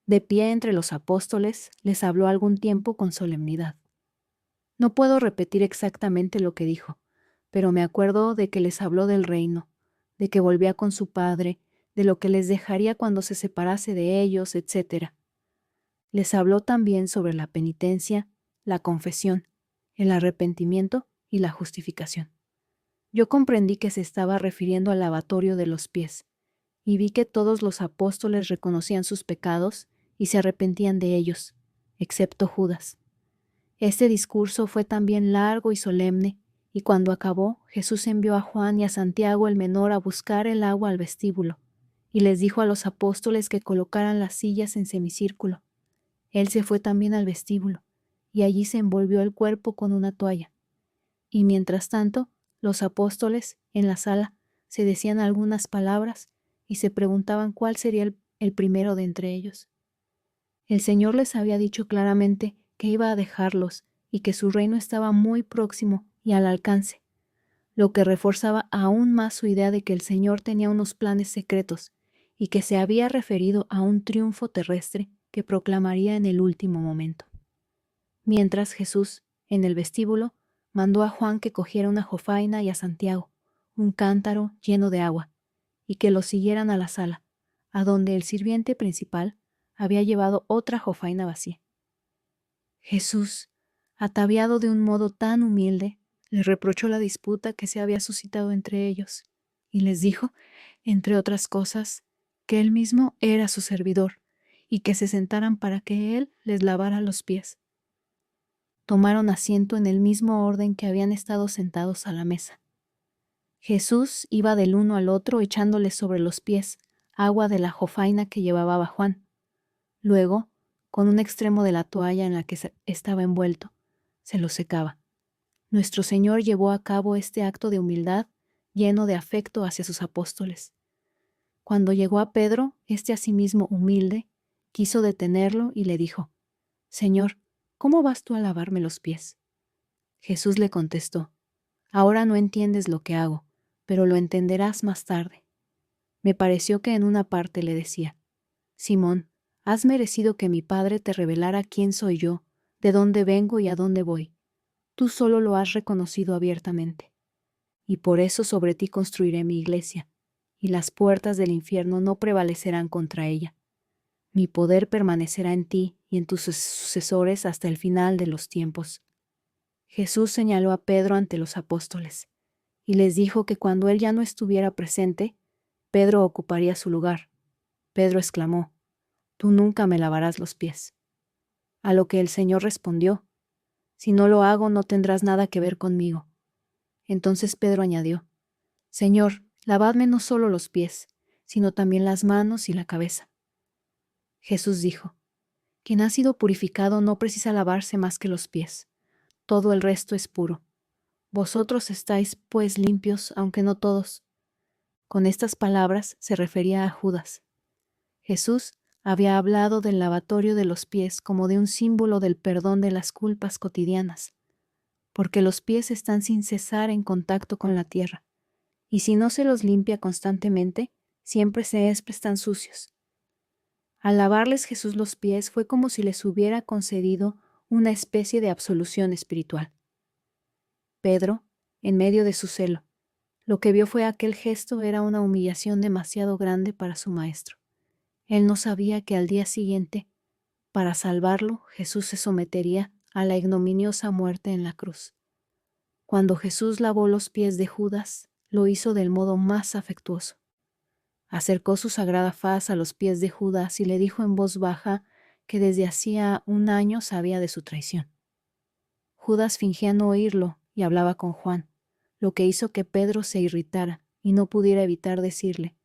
de pie entre los apóstoles, les habló algún tiempo con solemnidad. No puedo repetir exactamente lo que dijo, pero me acuerdo de que les habló del reino, de que volvía con su Padre, de lo que les dejaría cuando se separase de ellos, etc. Les habló también sobre la penitencia, la confesión, el arrepentimiento y la justificación. Yo comprendí que se estaba refiriendo al lavatorio de los pies, y vi que todos los apóstoles reconocían sus pecados y se arrepentían de ellos, excepto Judas. Este discurso fue también largo y solemne, y cuando acabó, Jesús envió a Juan y a Santiago el menor a buscar el agua al vestíbulo, y les dijo a los apóstoles que colocaran las sillas en semicírculo. Él se fue también al vestíbulo, y allí se envolvió el cuerpo con una toalla. Y mientras tanto, los apóstoles, en la sala, se decían algunas palabras y se preguntaban cuál sería el primero de entre ellos. El Señor les había dicho claramente que iba a dejarlos y que su reino estaba muy próximo y al alcance, lo que reforzaba aún más su idea de que el Señor tenía unos planes secretos y que se había referido a un triunfo terrestre que proclamaría en el último momento. Mientras Jesús, en el vestíbulo, mandó a Juan que cogiera una jofaina y a Santiago, un cántaro lleno de agua, y que los siguieran a la sala, a donde el sirviente principal había llevado otra jofaina vacía. Jesús, ataviado de un modo tan humilde, les reprochó la disputa que se había suscitado entre ellos, y les dijo, entre otras cosas, que él mismo era su servidor, y que se sentaran para que él les lavara los pies. Tomaron asiento en el mismo orden que habían estado sentados a la mesa, Jesús iba del uno al otro echándole sobre los pies agua de la jofaina que llevaba Juan. Luego, con un extremo de la toalla en la que estaba envuelto, se lo secaba. Nuestro Señor llevó a cabo este acto de humildad lleno de afecto hacia sus apóstoles. Cuando llegó a Pedro, asimismo humilde, quiso detenerlo y le dijo: «Señor, ¿cómo vas tú a lavarme los pies?». Jesús le contestó: «Ahora no entiendes lo que hago, pero lo entenderás más tarde». Me pareció que en una parte le decía: «Simón, has merecido que mi Padre te revelara quién soy yo, de dónde vengo y a dónde voy. Tú solo lo has reconocido abiertamente. Y por eso sobre ti construiré mi iglesia, y las puertas del infierno no prevalecerán contra ella. Mi poder permanecerá en ti y en tus sucesores hasta el final de los tiempos». Jesús señaló a Pedro ante los apóstoles, y les dijo que cuando él ya no estuviera presente, Pedro ocuparía su lugar. Pedro exclamó: «Tú nunca me lavarás los pies». A lo que el Señor respondió: «Si no lo hago, no tendrás nada que ver conmigo». Entonces Pedro añadió: «Señor, lavadme no solo los pies, sino también las manos y la cabeza». Jesús dijo: «Quien ha sido purificado no precisa lavarse más que los pies. Todo el resto es puro. Vosotros estáis, pues, limpios, aunque no todos». Con estas palabras se refería a Judas. Jesús había hablado del lavatorio de los pies como de un símbolo del perdón de las culpas cotidianas, porque los pies están sin cesar en contacto con la tierra, y si no se los limpia constantemente, siempre están sucios. Al lavarles Jesús los pies fue como si les hubiera concedido una especie de absolución espiritual. Pedro, en medio de su celo, lo que vio fue aquel gesto era una humillación demasiado grande para su maestro. Él no sabía que al día siguiente, para salvarlo, Jesús se sometería a la ignominiosa muerte en la cruz. Cuando Jesús lavó los pies de Judas, lo hizo del modo más afectuoso. Acercó su sagrada faz a los pies de Judas y le dijo en voz baja que desde hacía un año sabía de su traición. Judas fingía no oírlo y hablaba con Juan, lo que hizo que Pedro se irritara y no pudiera evitar decirle: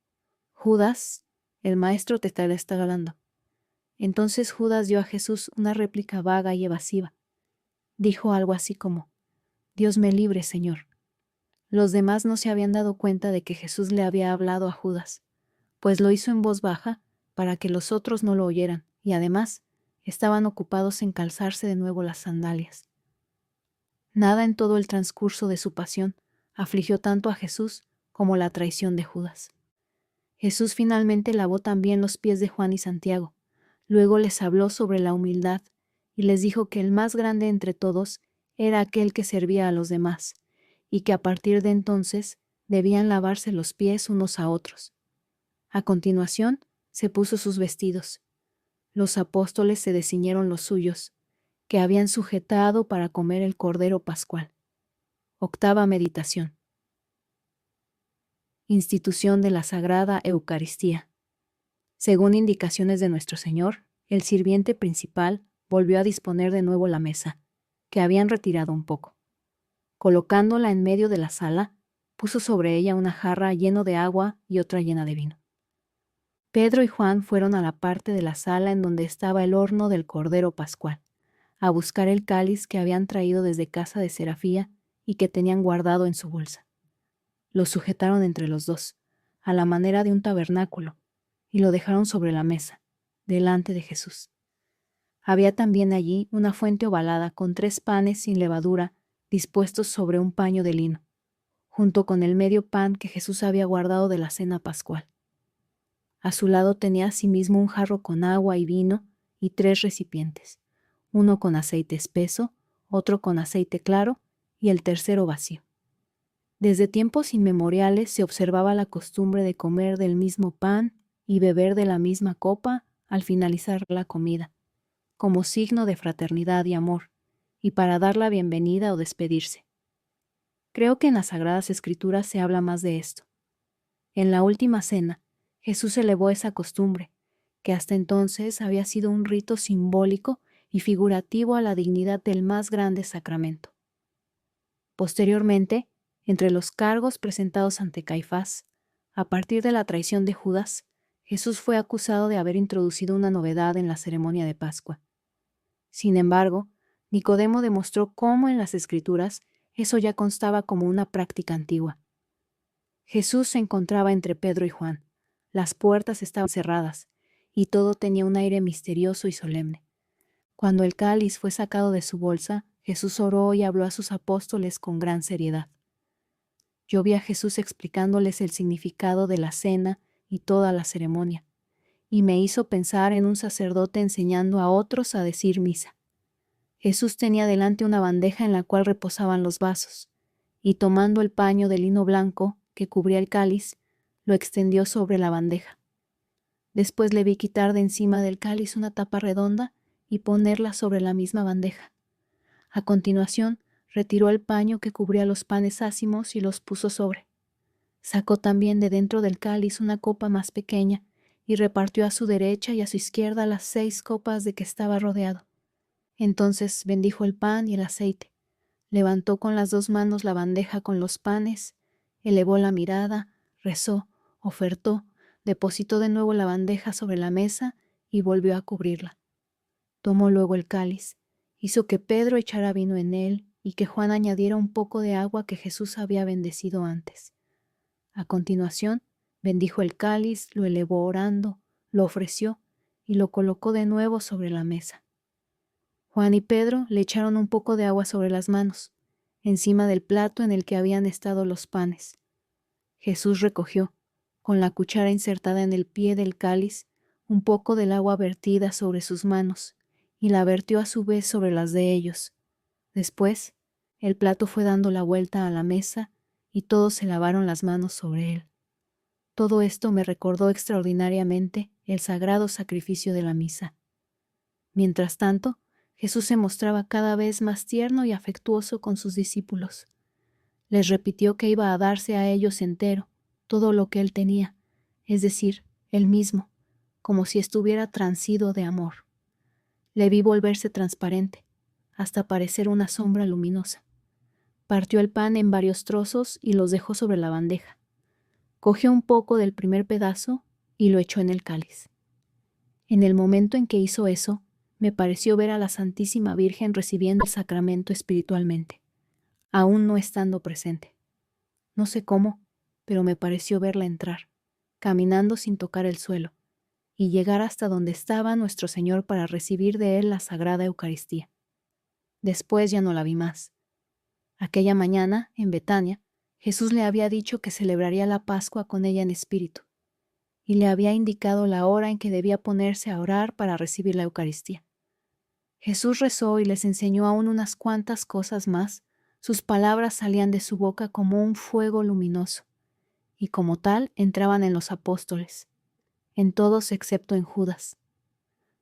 «Judas, el maestro te está hablando». Entonces Judas dio a Jesús una réplica vaga y evasiva. Dijo algo así como: «Dios me libre, Señor». Los demás no se habían dado cuenta de que Jesús le había hablado a Judas, pues lo hizo en voz baja para que los otros no lo oyeran, y además estaban ocupados en calzarse de nuevo las sandalias. Nada en todo el transcurso de su pasión afligió tanto a Jesús como la traición de Judas. Jesús finalmente lavó también los pies de Juan y Santiago. Luego les habló sobre la humildad y les dijo que el más grande entre todos era aquel que servía a los demás, y que a partir de entonces debían lavarse los pies unos a otros. A continuación se puso sus vestidos. Los apóstoles se desciñeron los suyos, que habían sujetado para comer el Cordero Pascual. Octava meditación. Institución de la Sagrada Eucaristía. Según indicaciones de nuestro Señor, el sirviente principal volvió a disponer de nuevo la mesa, que habían retirado un poco. Colocándola en medio de la sala, puso sobre ella una jarra llena de agua y otra llena de vino. Pedro y Juan fueron a la parte de la sala en donde estaba el horno del Cordero Pascual, a buscar el cáliz que habían traído desde casa de Serafía y que tenían guardado en su bolsa. Lo sujetaron entre los dos, a la manera de un tabernáculo, y lo dejaron sobre la mesa, delante de Jesús. Había también allí una fuente ovalada con 3 panes sin levadura dispuestos sobre un paño de lino, junto con el medio pan que Jesús había guardado de la cena pascual. A su lado tenía asimismo un jarro con agua y vino y 3 recipientes, uno con aceite espeso, otro con aceite claro y el tercero vacío. Desde tiempos inmemoriales se observaba la costumbre de comer del mismo pan y beber de la misma copa al finalizar la comida, como signo de fraternidad y amor, y para dar la bienvenida o despedirse. Creo que en las Sagradas Escrituras se habla más de esto. En la última cena, Jesús elevó esa costumbre, que hasta entonces había sido un rito simbólico y figurativo a la dignidad del más grande sacramento. Posteriormente, Entre los cargos presentados ante Caifás, a partir de la traición de Judas, Jesús fue acusado de haber introducido una novedad en la ceremonia de Pascua. Sin embargo, Nicodemo demostró cómo en las Escrituras eso ya constaba como una práctica antigua. Jesús se encontraba entre Pedro y Juan. Las puertas estaban cerradas y todo tenía un aire misterioso y solemne. Cuando el cáliz fue sacado de su bolsa, Jesús oró y habló a sus apóstoles con gran seriedad. Yo vi a Jesús explicándoles el significado de la cena y toda la ceremonia, y me hizo pensar en un sacerdote enseñando a otros a decir misa. Jesús tenía delante una bandeja en la cual reposaban los vasos, y tomando el paño de lino blanco que cubría el cáliz, lo extendió sobre la bandeja. Después le vi quitar de encima del cáliz una tapa redonda y ponerla sobre la misma bandeja. A continuación, retiró el paño que cubría los panes ácimos y los puso sobre. Sacó también de dentro del cáliz una copa más pequeña y repartió a su derecha y a su izquierda las 6 copas de que estaba rodeado. Entonces bendijo el pan y el aceite, levantó con las 2 manos la bandeja con los panes, elevó la mirada, rezó, ofertó, depositó de nuevo la bandeja sobre la mesa y volvió a cubrirla. Tomó luego el cáliz, hizo que Pedro echara vino en él y que Juan añadiera un poco de agua que Jesús había bendecido antes. A continuación, bendijo el cáliz, lo elevó orando, lo ofreció y lo colocó de nuevo sobre la mesa. Juan y Pedro le echaron un poco de agua sobre las manos, encima del plato en el que habían estado los panes. Jesús recogió, con la cuchara insertada en el pie del cáliz, un poco del agua vertida sobre sus manos, y la vertió a su vez sobre las de ellos. Después, el plato fue dando la vuelta a la mesa, y todos se lavaron las manos sobre él. Todo esto me recordó extraordinariamente el sagrado sacrificio de la misa. Mientras tanto, Jesús se mostraba cada vez más tierno y afectuoso con sus discípulos. Les repitió que iba a darse a ellos entero, todo lo que él tenía, es decir, él mismo, como si estuviera transido de amor. Le vi volverse transparente, hasta parecer una sombra luminosa. Partió el pan en varios trozos y los dejó sobre la bandeja. Cogió un poco del primer pedazo y lo echó en el cáliz. En el momento en que hizo eso, me pareció ver a la Santísima Virgen recibiendo el sacramento espiritualmente, aún no estando presente. No sé cómo, pero me pareció verla entrar, caminando sin tocar el suelo, y llegar hasta donde estaba nuestro Señor para recibir de él la Sagrada Eucaristía. Después ya no la vi más. Aquella mañana, en Betania, Jesús le había dicho que celebraría la Pascua con ella en espíritu, y le había indicado la hora en que debía ponerse a orar para recibir la Eucaristía. Jesús rezó y les enseñó aún unas cuantas cosas más. Sus palabras salían de su boca como un fuego luminoso, y como tal entraban en los apóstoles, en todos excepto en Judas.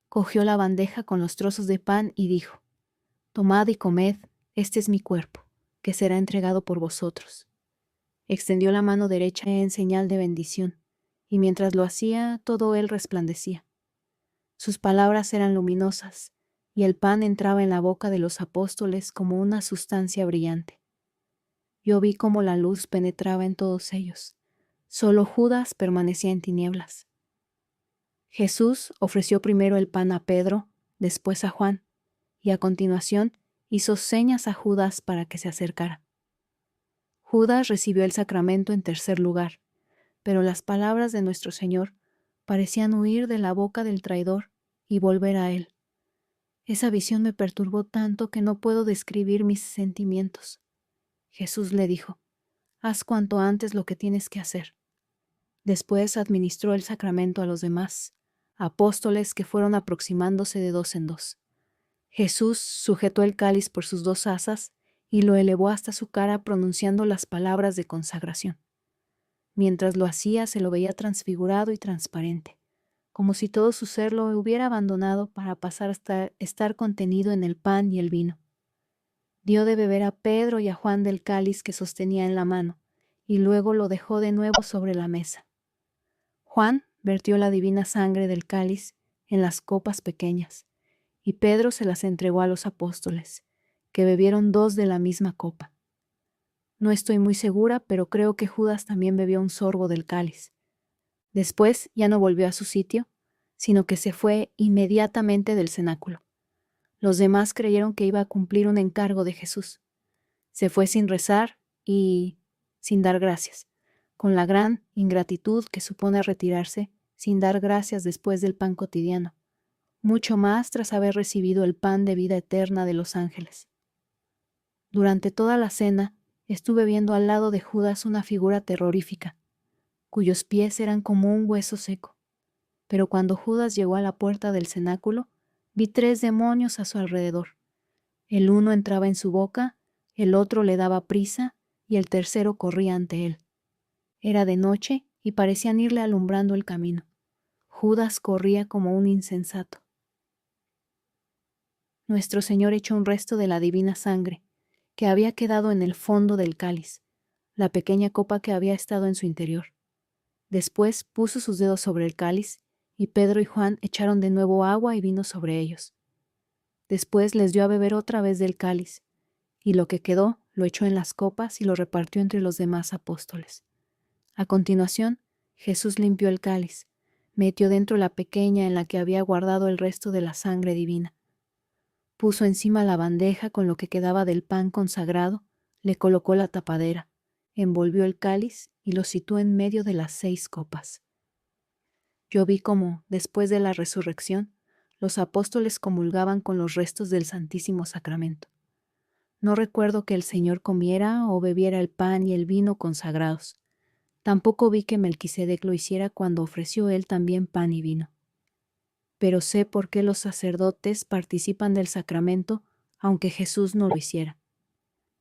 Cogió la bandeja con los trozos de pan y dijo: «Tomad y comed, este es mi cuerpo, que será entregado por vosotros». Extendió la mano derecha en señal de bendición, y mientras lo hacía, todo él resplandecía. Sus palabras eran luminosas, y el pan entraba en la boca de los apóstoles como una sustancia brillante. Yo vi cómo la luz penetraba en todos ellos. Solo Judas permanecía en tinieblas. Jesús ofreció primero el pan a Pedro, después a Juan, y a continuación hizo señas a Judas para que se acercara. Judas recibió el sacramento en tercer lugar, pero las palabras de nuestro Señor parecían huir de la boca del traidor y volver a él. Esa visión me perturbó tanto que no puedo describir mis sentimientos. Jesús le dijo: «Haz cuanto antes lo que tienes que hacer». Después administró el sacramento a los demás, apóstoles que fueron aproximándose de 2 en 2. Jesús sujetó el cáliz por sus 2 asas y lo elevó hasta su cara pronunciando las palabras de consagración. Mientras lo hacía se lo veía transfigurado y transparente, como si todo su ser lo hubiera abandonado para pasar hasta estar contenido en el pan y el vino. Dio de beber a Pedro y a Juan del cáliz que sostenía en la mano, y luego lo dejó de nuevo sobre la mesa. Juan vertió la divina sangre del cáliz en las copas pequeñas, y Pedro se las entregó a los apóstoles, que bebieron 2 de la misma copa. No estoy muy segura, pero creo que Judas también bebió un sorbo del cáliz. Después ya no volvió a su sitio, sino que se fue inmediatamente del cenáculo. Los demás creyeron que iba a cumplir un encargo de Jesús. Se fue sin rezar y sin dar gracias, con la gran ingratitud que supone retirarse sin dar gracias después del pan cotidiano, mucho más tras haber recibido el pan de vida eterna de los ángeles. Durante toda la cena estuve viendo al lado de Judas una figura terrorífica, cuyos pies eran como un hueso seco. Pero cuando Judas llegó a la puerta del cenáculo, vi 3 demonios a su alrededor. El uno entraba en su boca, el otro le daba prisa y el tercero corría ante él. Era de noche y parecían irle alumbrando el camino. Judas corría como un insensato. Nuestro Señor echó un resto de la divina sangre, que había quedado en el fondo del cáliz, la pequeña copa que había estado en su interior. Después puso sus dedos sobre el cáliz, y Pedro y Juan echaron de nuevo agua y vino sobre ellos. Después les dio a beber otra vez del cáliz, y lo que quedó lo echó en las copas y lo repartió entre los demás apóstoles. A continuación, Jesús limpió el cáliz, metió dentro la pequeña en la que había guardado el resto de la sangre divina. Puso encima la bandeja con lo que quedaba del pan consagrado, le colocó la tapadera, envolvió el cáliz y lo situó en medio de las 6 copas. Yo vi cómo, después de la resurrección, los apóstoles comulgaban con los restos del Santísimo Sacramento. No recuerdo que el Señor comiera o bebiera el pan y el vino consagrados. Tampoco vi que Melquisedec lo hiciera cuando ofreció él también pan y vino. Pero sé por qué los sacerdotes participan del sacramento, aunque Jesús no lo hiciera.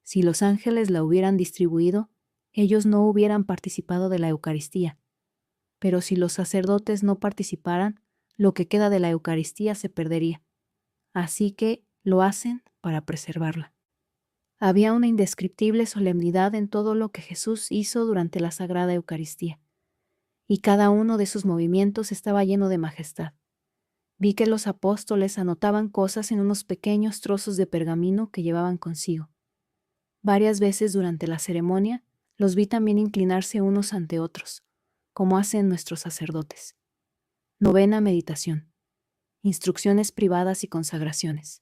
Si los ángeles la hubieran distribuido, ellos no hubieran participado de la Eucaristía. Pero si los sacerdotes no participaran, lo que queda de la Eucaristía se perdería. Así que lo hacen para preservarla. Había una indescriptible solemnidad en todo lo que Jesús hizo durante la Sagrada Eucaristía, y cada uno de sus movimientos estaba lleno de majestad. Vi que los apóstoles anotaban cosas en unos pequeños trozos de pergamino que llevaban consigo. Varias veces durante la ceremonia los vi también inclinarse unos ante otros, como hacen nuestros sacerdotes. Novena meditación. Instrucciones privadas y consagraciones.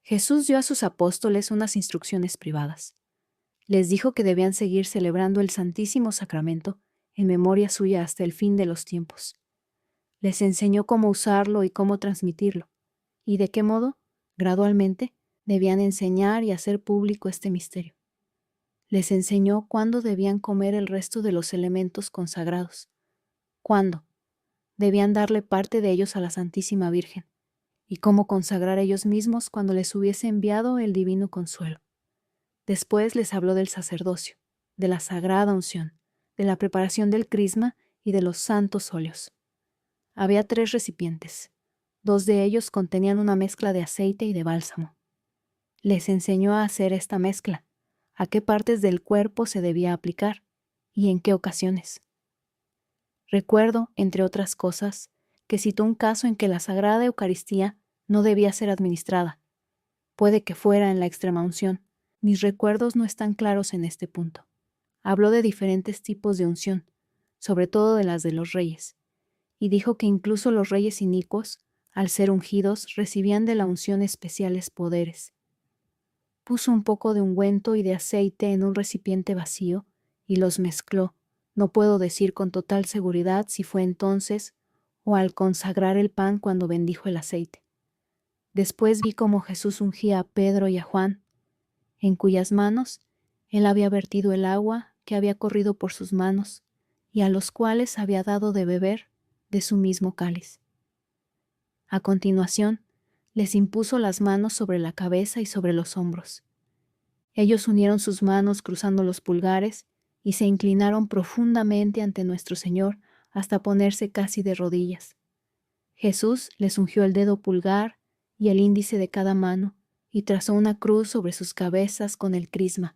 Jesús dio a sus apóstoles unas instrucciones privadas. Les dijo que debían seguir celebrando el Santísimo Sacramento en memoria suya hasta el fin de los tiempos. Les enseñó cómo usarlo y cómo transmitirlo, y de qué modo, gradualmente, debían enseñar y hacer público este misterio. Les enseñó cuándo debían comer el resto de los elementos consagrados, cuándo debían darle parte de ellos a la Santísima Virgen, y cómo consagrar ellos mismos cuando les hubiese enviado el divino consuelo. Después les habló del sacerdocio, de la sagrada unción, de la preparación del crisma y de los santos óleos. Había 3 recipientes. 2 de ellos contenían una mezcla de aceite y de bálsamo. Les enseñó a hacer esta mezcla, a qué partes del cuerpo se debía aplicar y en qué ocasiones. Recuerdo, entre otras cosas, que citó un caso en que la Sagrada Eucaristía no debía ser administrada. Puede que fuera en la extremaunción. Mis recuerdos no están claros en este punto. Habló de diferentes tipos de unción, sobre todo de las de los reyes, y dijo que incluso los reyes inicuos, al ser ungidos, recibían de la unción especiales poderes. Puso un poco de ungüento y de aceite en un recipiente vacío y los mezcló. No puedo decir con total seguridad si fue entonces o al consagrar el pan cuando bendijo el aceite. Después vi cómo Jesús ungía a Pedro y a Juan, en cuyas manos él había vertido el agua que había corrido por sus manos y a los cuales había dado de beber de su mismo cáliz. A continuación, les impuso las manos sobre la cabeza y sobre los hombros. Ellos unieron sus manos cruzando los pulgares y se inclinaron profundamente ante nuestro Señor hasta ponerse casi de rodillas. Jesús les ungió el dedo pulgar y el índice de cada mano y trazó una cruz sobre sus cabezas con el crisma.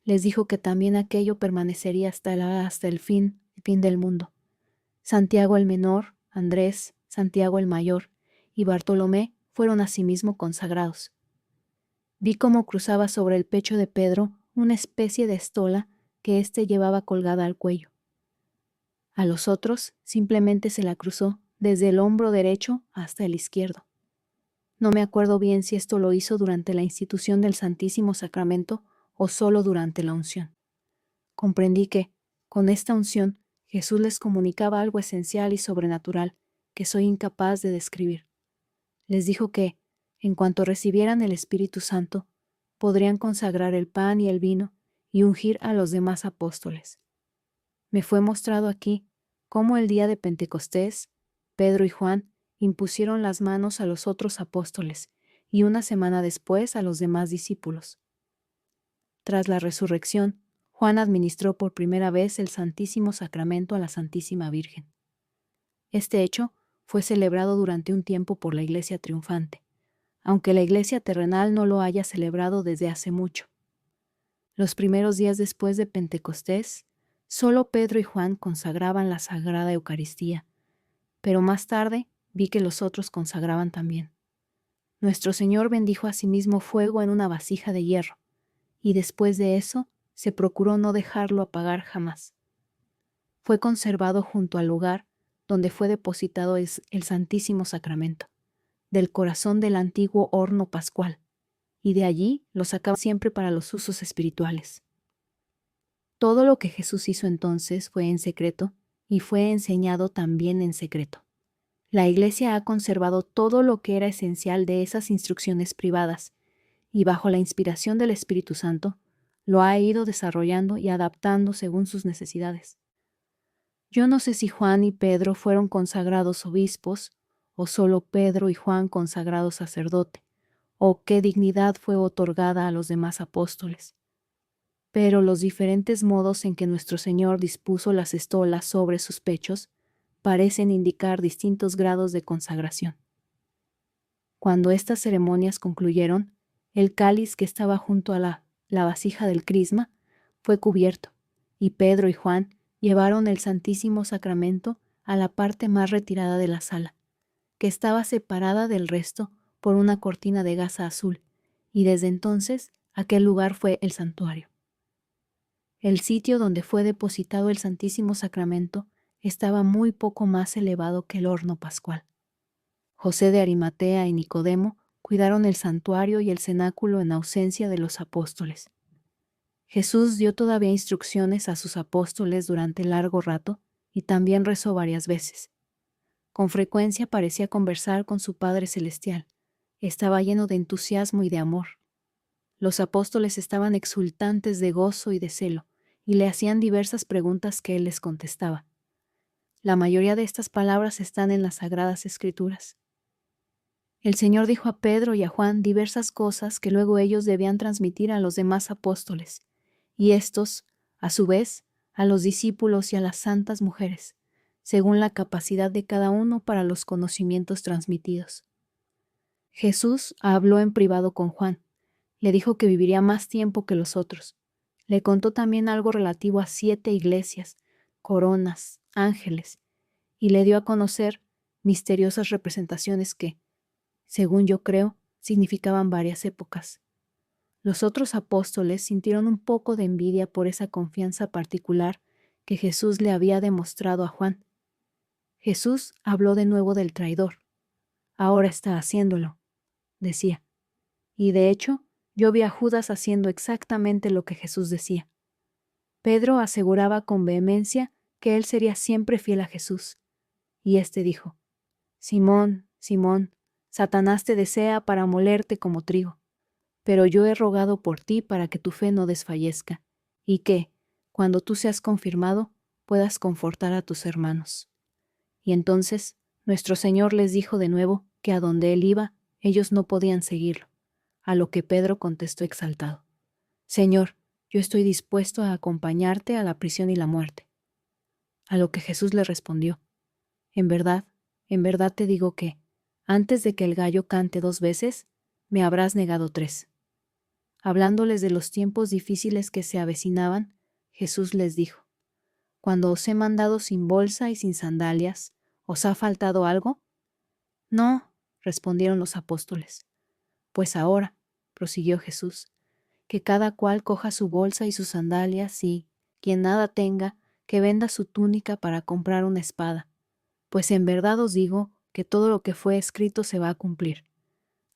Les dijo que también aquello permanecería hasta el fin del mundo. Santiago el menor, Andrés, Santiago el mayor y Bartolomé fueron asimismo consagrados. Vi cómo cruzaba sobre el pecho de Pedro una especie de estola que éste llevaba colgada al cuello. A los otros simplemente se la cruzó desde el hombro derecho hasta el izquierdo. No me acuerdo bien si esto lo hizo durante la institución del Santísimo Sacramento o solo durante la unción. Comprendí que, con esta unción, Jesús les comunicaba algo esencial y sobrenatural que soy incapaz de describir. Les dijo que, en cuanto recibieran el Espíritu Santo, podrían consagrar el pan y el vino y ungir a los demás apóstoles. Me fue mostrado aquí cómo el día de Pentecostés, Pedro y Juan impusieron las manos a los otros apóstoles y una semana después a los demás discípulos. Tras la resurrección, Juan administró por primera vez el Santísimo Sacramento a la Santísima Virgen. Este hecho fue celebrado durante un tiempo por la Iglesia triunfante, aunque la Iglesia terrenal no lo haya celebrado desde hace mucho. Los primeros días después de Pentecostés, solo Pedro y Juan consagraban la Sagrada Eucaristía, pero más tarde vi que los otros consagraban también. Nuestro Señor bendijo asimismo fuego en una vasija de hierro, y después de eso se procuró no dejarlo apagar jamás. Fue conservado junto al lugar donde fue depositado el Santísimo Sacramento, del corazón del antiguo horno pascual, y de allí lo sacaba siempre para los usos espirituales. Todo lo que Jesús hizo entonces fue en secreto y fue enseñado también en secreto. La Iglesia ha conservado todo lo que era esencial de esas instrucciones privadas y bajo la inspiración del Espíritu Santo lo ha ido desarrollando y adaptando según sus necesidades. Yo no sé si Juan y Pedro fueron consagrados obispos o solo Pedro y Juan consagrados sacerdote, o qué dignidad fue otorgada a los demás apóstoles. Pero los diferentes modos en que nuestro Señor dispuso las estolas sobre sus pechos parecen indicar distintos grados de consagración. Cuando estas ceremonias concluyeron, el cáliz que estaba junto a la vasija del crisma fue cubierto, y Pedro y Juan llevaron el Santísimo Sacramento a la parte más retirada de la sala, que estaba separada del resto por una cortina de gasa azul, y desde entonces aquel lugar fue el santuario. El sitio donde fue depositado el Santísimo Sacramento estaba muy poco más elevado que el horno pascual. José de Arimatea y Nicodemo cuidaron el santuario y el cenáculo en ausencia de los apóstoles. Jesús dio todavía instrucciones a sus apóstoles durante largo rato y también rezó varias veces. Con frecuencia parecía conversar con su Padre Celestial. Estaba lleno de entusiasmo y de amor. Los apóstoles estaban exultantes de gozo y de celo, y le hacían diversas preguntas que él les contestaba. La mayoría de estas palabras están en las Sagradas Escrituras. El Señor dijo a Pedro y a Juan diversas cosas que luego ellos debían transmitir a los demás apóstoles, y estos, a su vez, a los discípulos y a las santas mujeres, según la capacidad de cada uno para los conocimientos transmitidos. Jesús habló en privado con Juan. Le dijo que viviría más tiempo que los otros. Le contó también algo relativo a 7 iglesias, coronas, ángeles, y le dio a conocer misteriosas representaciones que, según yo creo, significaban varias épocas. Los otros apóstoles sintieron un poco de envidia por esa confianza particular que Jesús le había demostrado a Juan. Jesús habló de nuevo del traidor. Ahora está haciéndolo, decía. Y de hecho, yo vi a Judas haciendo exactamente lo que Jesús decía. Pedro aseguraba con vehemencia que él sería siempre fiel a Jesús. Y éste dijo: Simón, Simón, Satanás te desea para molerte como trigo, pero yo he rogado por ti para que tu fe no desfallezca, y que, cuando tú seas confirmado, puedas confortar a tus hermanos. Y entonces nuestro Señor les dijo de nuevo que a donde él iba, ellos no podían seguirlo, a lo que Pedro contestó exaltado: Señor, yo estoy dispuesto a acompañarte a la prisión y la muerte. A lo que Jesús le respondió: en verdad te digo que, antes de que el gallo cante 2 veces, me habrás negado 3. Hablándoles de los tiempos difíciles que se avecinaban, Jesús les dijo: Cuando os he mandado sin bolsa y sin sandalias, ¿os ha faltado algo? No, respondieron los apóstoles. Pues ahora, prosiguió Jesús, que cada cual coja su bolsa y sus sandalias y, quien nada tenga, que venda su túnica para comprar una espada. Pues en verdad os digo que todo lo que fue escrito se va a cumplir.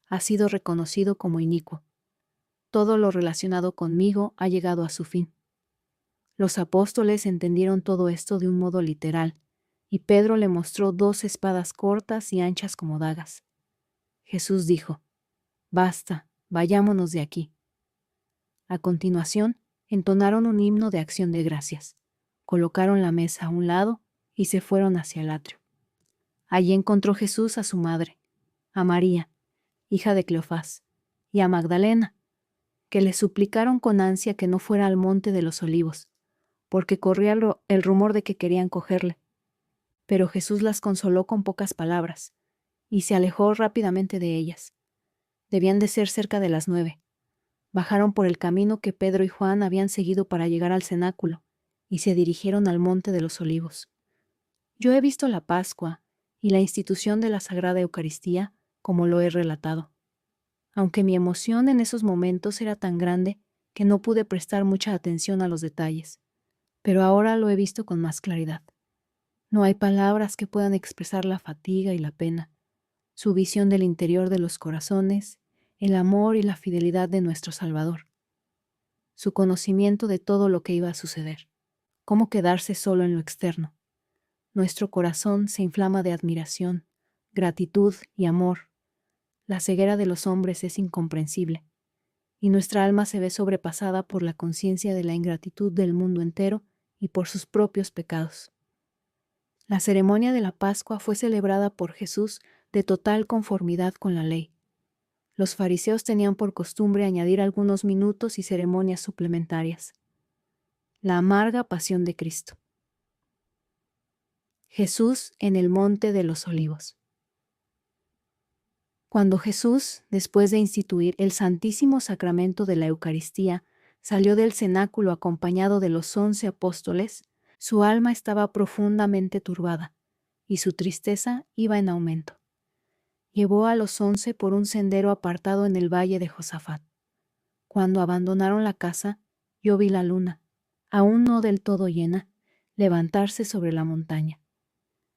Ha sido reconocido como inicuo. Todo lo relacionado conmigo ha llegado a su fin. Los apóstoles entendieron todo esto de un modo literal, y Pedro le mostró 2 espadas cortas y anchas como dagas. Jesús dijo: «Basta, vayámonos de aquí». A continuación, entonaron un himno de acción de gracias, colocaron la mesa a un lado y se fueron hacia el atrio. Allí encontró Jesús a su madre, a María, hija de Cleofás, y a Magdalena, que le suplicaron con ansia que no fuera al monte de los Olivos, porque corría el rumor de que querían cogerle. Pero Jesús las consoló con pocas palabras, y se alejó rápidamente de ellas. Debían de ser cerca de las 9. Bajaron por el camino que Pedro y Juan habían seguido para llegar al cenáculo, y se dirigieron al monte de los Olivos. Yo he visto la Pascua y la institución de la Sagrada Eucaristía como lo he relatado, aunque mi emoción en esos momentos era tan grande que no pude prestar mucha atención a los detalles, pero ahora lo he visto con más claridad. No hay palabras que puedan expresar la fatiga y la pena, su visión del interior de los corazones, el amor y la fidelidad de nuestro Salvador, su conocimiento de todo lo que iba a suceder, cómo quedarse solo en lo externo. Nuestro corazón se inflama de admiración, gratitud y amor. La ceguera de los hombres es incomprensible, y nuestra alma se ve sobrepasada por la conciencia de la ingratitud del mundo entero y por sus propios pecados. La ceremonia de la Pascua fue celebrada por Jesús de total conformidad con la ley. Los fariseos tenían por costumbre añadir algunos minutos y ceremonias suplementarias. La amarga pasión de Cristo. Jesús en el monte de los Olivos. Cuando Jesús, después de instituir el Santísimo Sacramento de la Eucaristía, salió del cenáculo acompañado de los 11 apóstoles, su alma estaba profundamente turbada, y su tristeza iba en aumento. Llevó a los 11 por un sendero apartado en el valle de Josafat. Cuando abandonaron la casa, yo vi la luna, aún no del todo llena, levantarse sobre la montaña.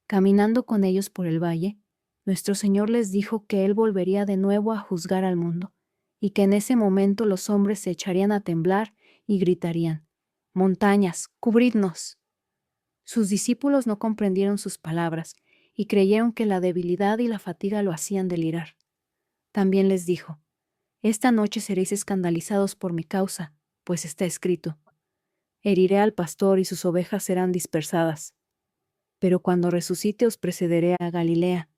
Caminando con ellos por el valle, nuestro Señor les dijo que Él volvería de nuevo a juzgar al mundo, y que en ese momento los hombres se echarían a temblar y gritarían: «¡Montañas, cubridnos!». Sus discípulos no comprendieron sus palabras y creyeron que la debilidad y la fatiga lo hacían delirar. También les dijo: «Esta noche seréis escandalizados por mi causa, pues está escrito: heriré al pastor y sus ovejas serán dispersadas. Pero cuando resucite os precederé a Galilea».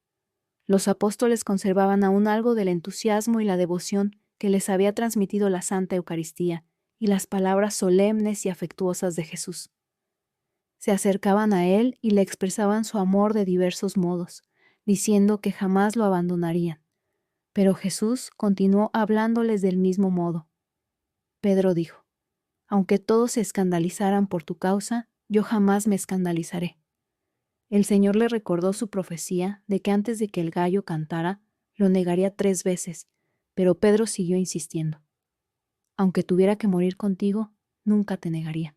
Los apóstoles conservaban aún algo del entusiasmo y la devoción que les había transmitido la Santa Eucaristía y las palabras solemnes y afectuosas de Jesús. Se acercaban a él y le expresaban su amor de diversos modos, diciendo que jamás lo abandonarían. Pero Jesús continuó hablándoles del mismo modo. Pedro dijo: «Aunque todos se escandalizaran por tu causa, yo jamás me escandalizaré». El Señor le recordó su profecía de que antes de que el gallo cantara, lo negaría 3 veces, pero Pedro siguió insistiendo: «Aunque tuviera que morir contigo, nunca te negaría».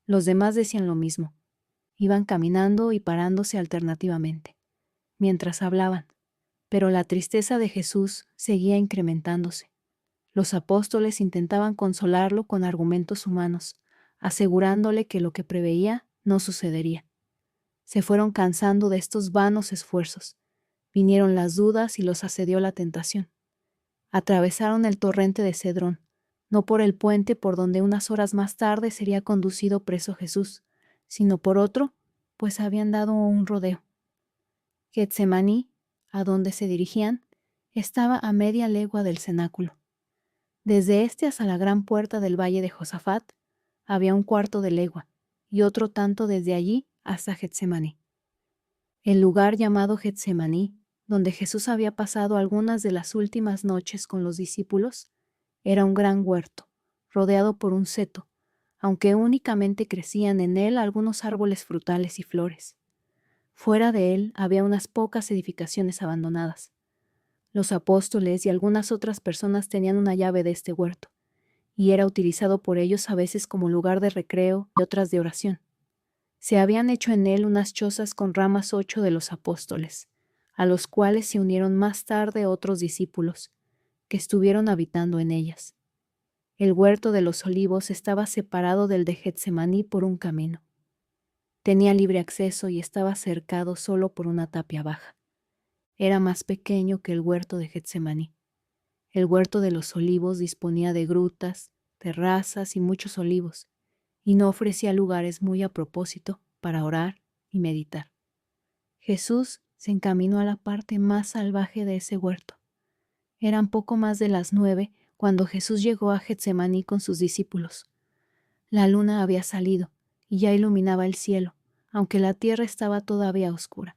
Los demás decían lo mismo. Iban caminando y parándose alternativamente, mientras hablaban, pero la tristeza de Jesús seguía incrementándose. Los apóstoles intentaban consolarlo con argumentos humanos, asegurándole que lo que preveía no sucedería. Se fueron cansando de estos vanos esfuerzos. Vinieron las dudas y los asedió la tentación. Atravesaron el torrente de Cedrón, no por el puente por donde unas horas más tarde sería conducido preso Jesús, sino por otro, pues habían dado un rodeo. Getsemaní, a donde se dirigían, estaba a media legua del cenáculo. Desde este hasta la gran puerta del valle de Josafat había un cuarto de legua, y otro tanto desde allí hasta Getsemaní. El lugar llamado Getsemaní, donde Jesús había pasado algunas de las últimas noches con los discípulos, era un gran huerto, rodeado por un seto, aunque únicamente crecían en él algunos árboles frutales y flores. Fuera de él había unas pocas edificaciones abandonadas. Los apóstoles y algunas otras personas tenían una llave de este huerto, y era utilizado por ellos a veces como lugar de recreo y otras de oración. Se habían hecho en él unas chozas con ramas 8 de los apóstoles, a los cuales se unieron más tarde otros discípulos, que estuvieron habitando en ellas. El huerto de los olivos estaba separado del de Getsemaní por un camino. Tenía libre acceso y estaba cercado solo por una tapia baja. Era más pequeño que el huerto de Getsemaní. El huerto de los olivos disponía de grutas, terrazas y muchos olivos, y no ofrecía lugares muy a propósito para orar y meditar. Jesús se encaminó a la parte más salvaje de ese huerto. Eran poco más de las 9 cuando Jesús llegó a Getsemaní con sus discípulos. La luna había salido y ya iluminaba el cielo, aunque la tierra estaba todavía oscura.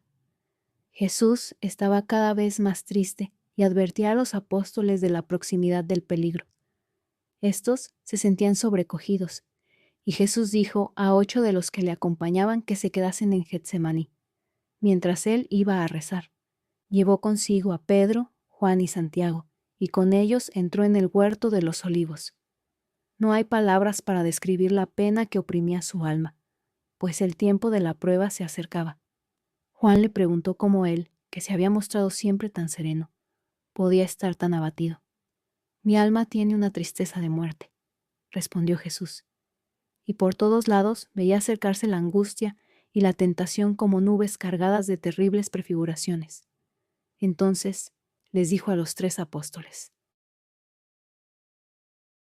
Jesús estaba cada vez más triste y advertía a los apóstoles de la proximidad del peligro. Estos se sentían sobrecogidos, y Jesús dijo a 8 de los que le acompañaban que se quedasen en Getsemaní, mientras él iba a rezar. Llevó consigo a Pedro, Juan y Santiago, y con ellos entró en el huerto de los olivos. No hay palabras para describir la pena que oprimía su alma, pues el tiempo de la prueba se acercaba. Juan le preguntó cómo él, que se había mostrado siempre tan sereno, podía estar tan abatido. Mi alma tiene una tristeza de muerte, respondió Jesús. Y por todos lados veía acercarse la angustia y la tentación como nubes cargadas de terribles prefiguraciones. Entonces les dijo a los 3 apóstoles: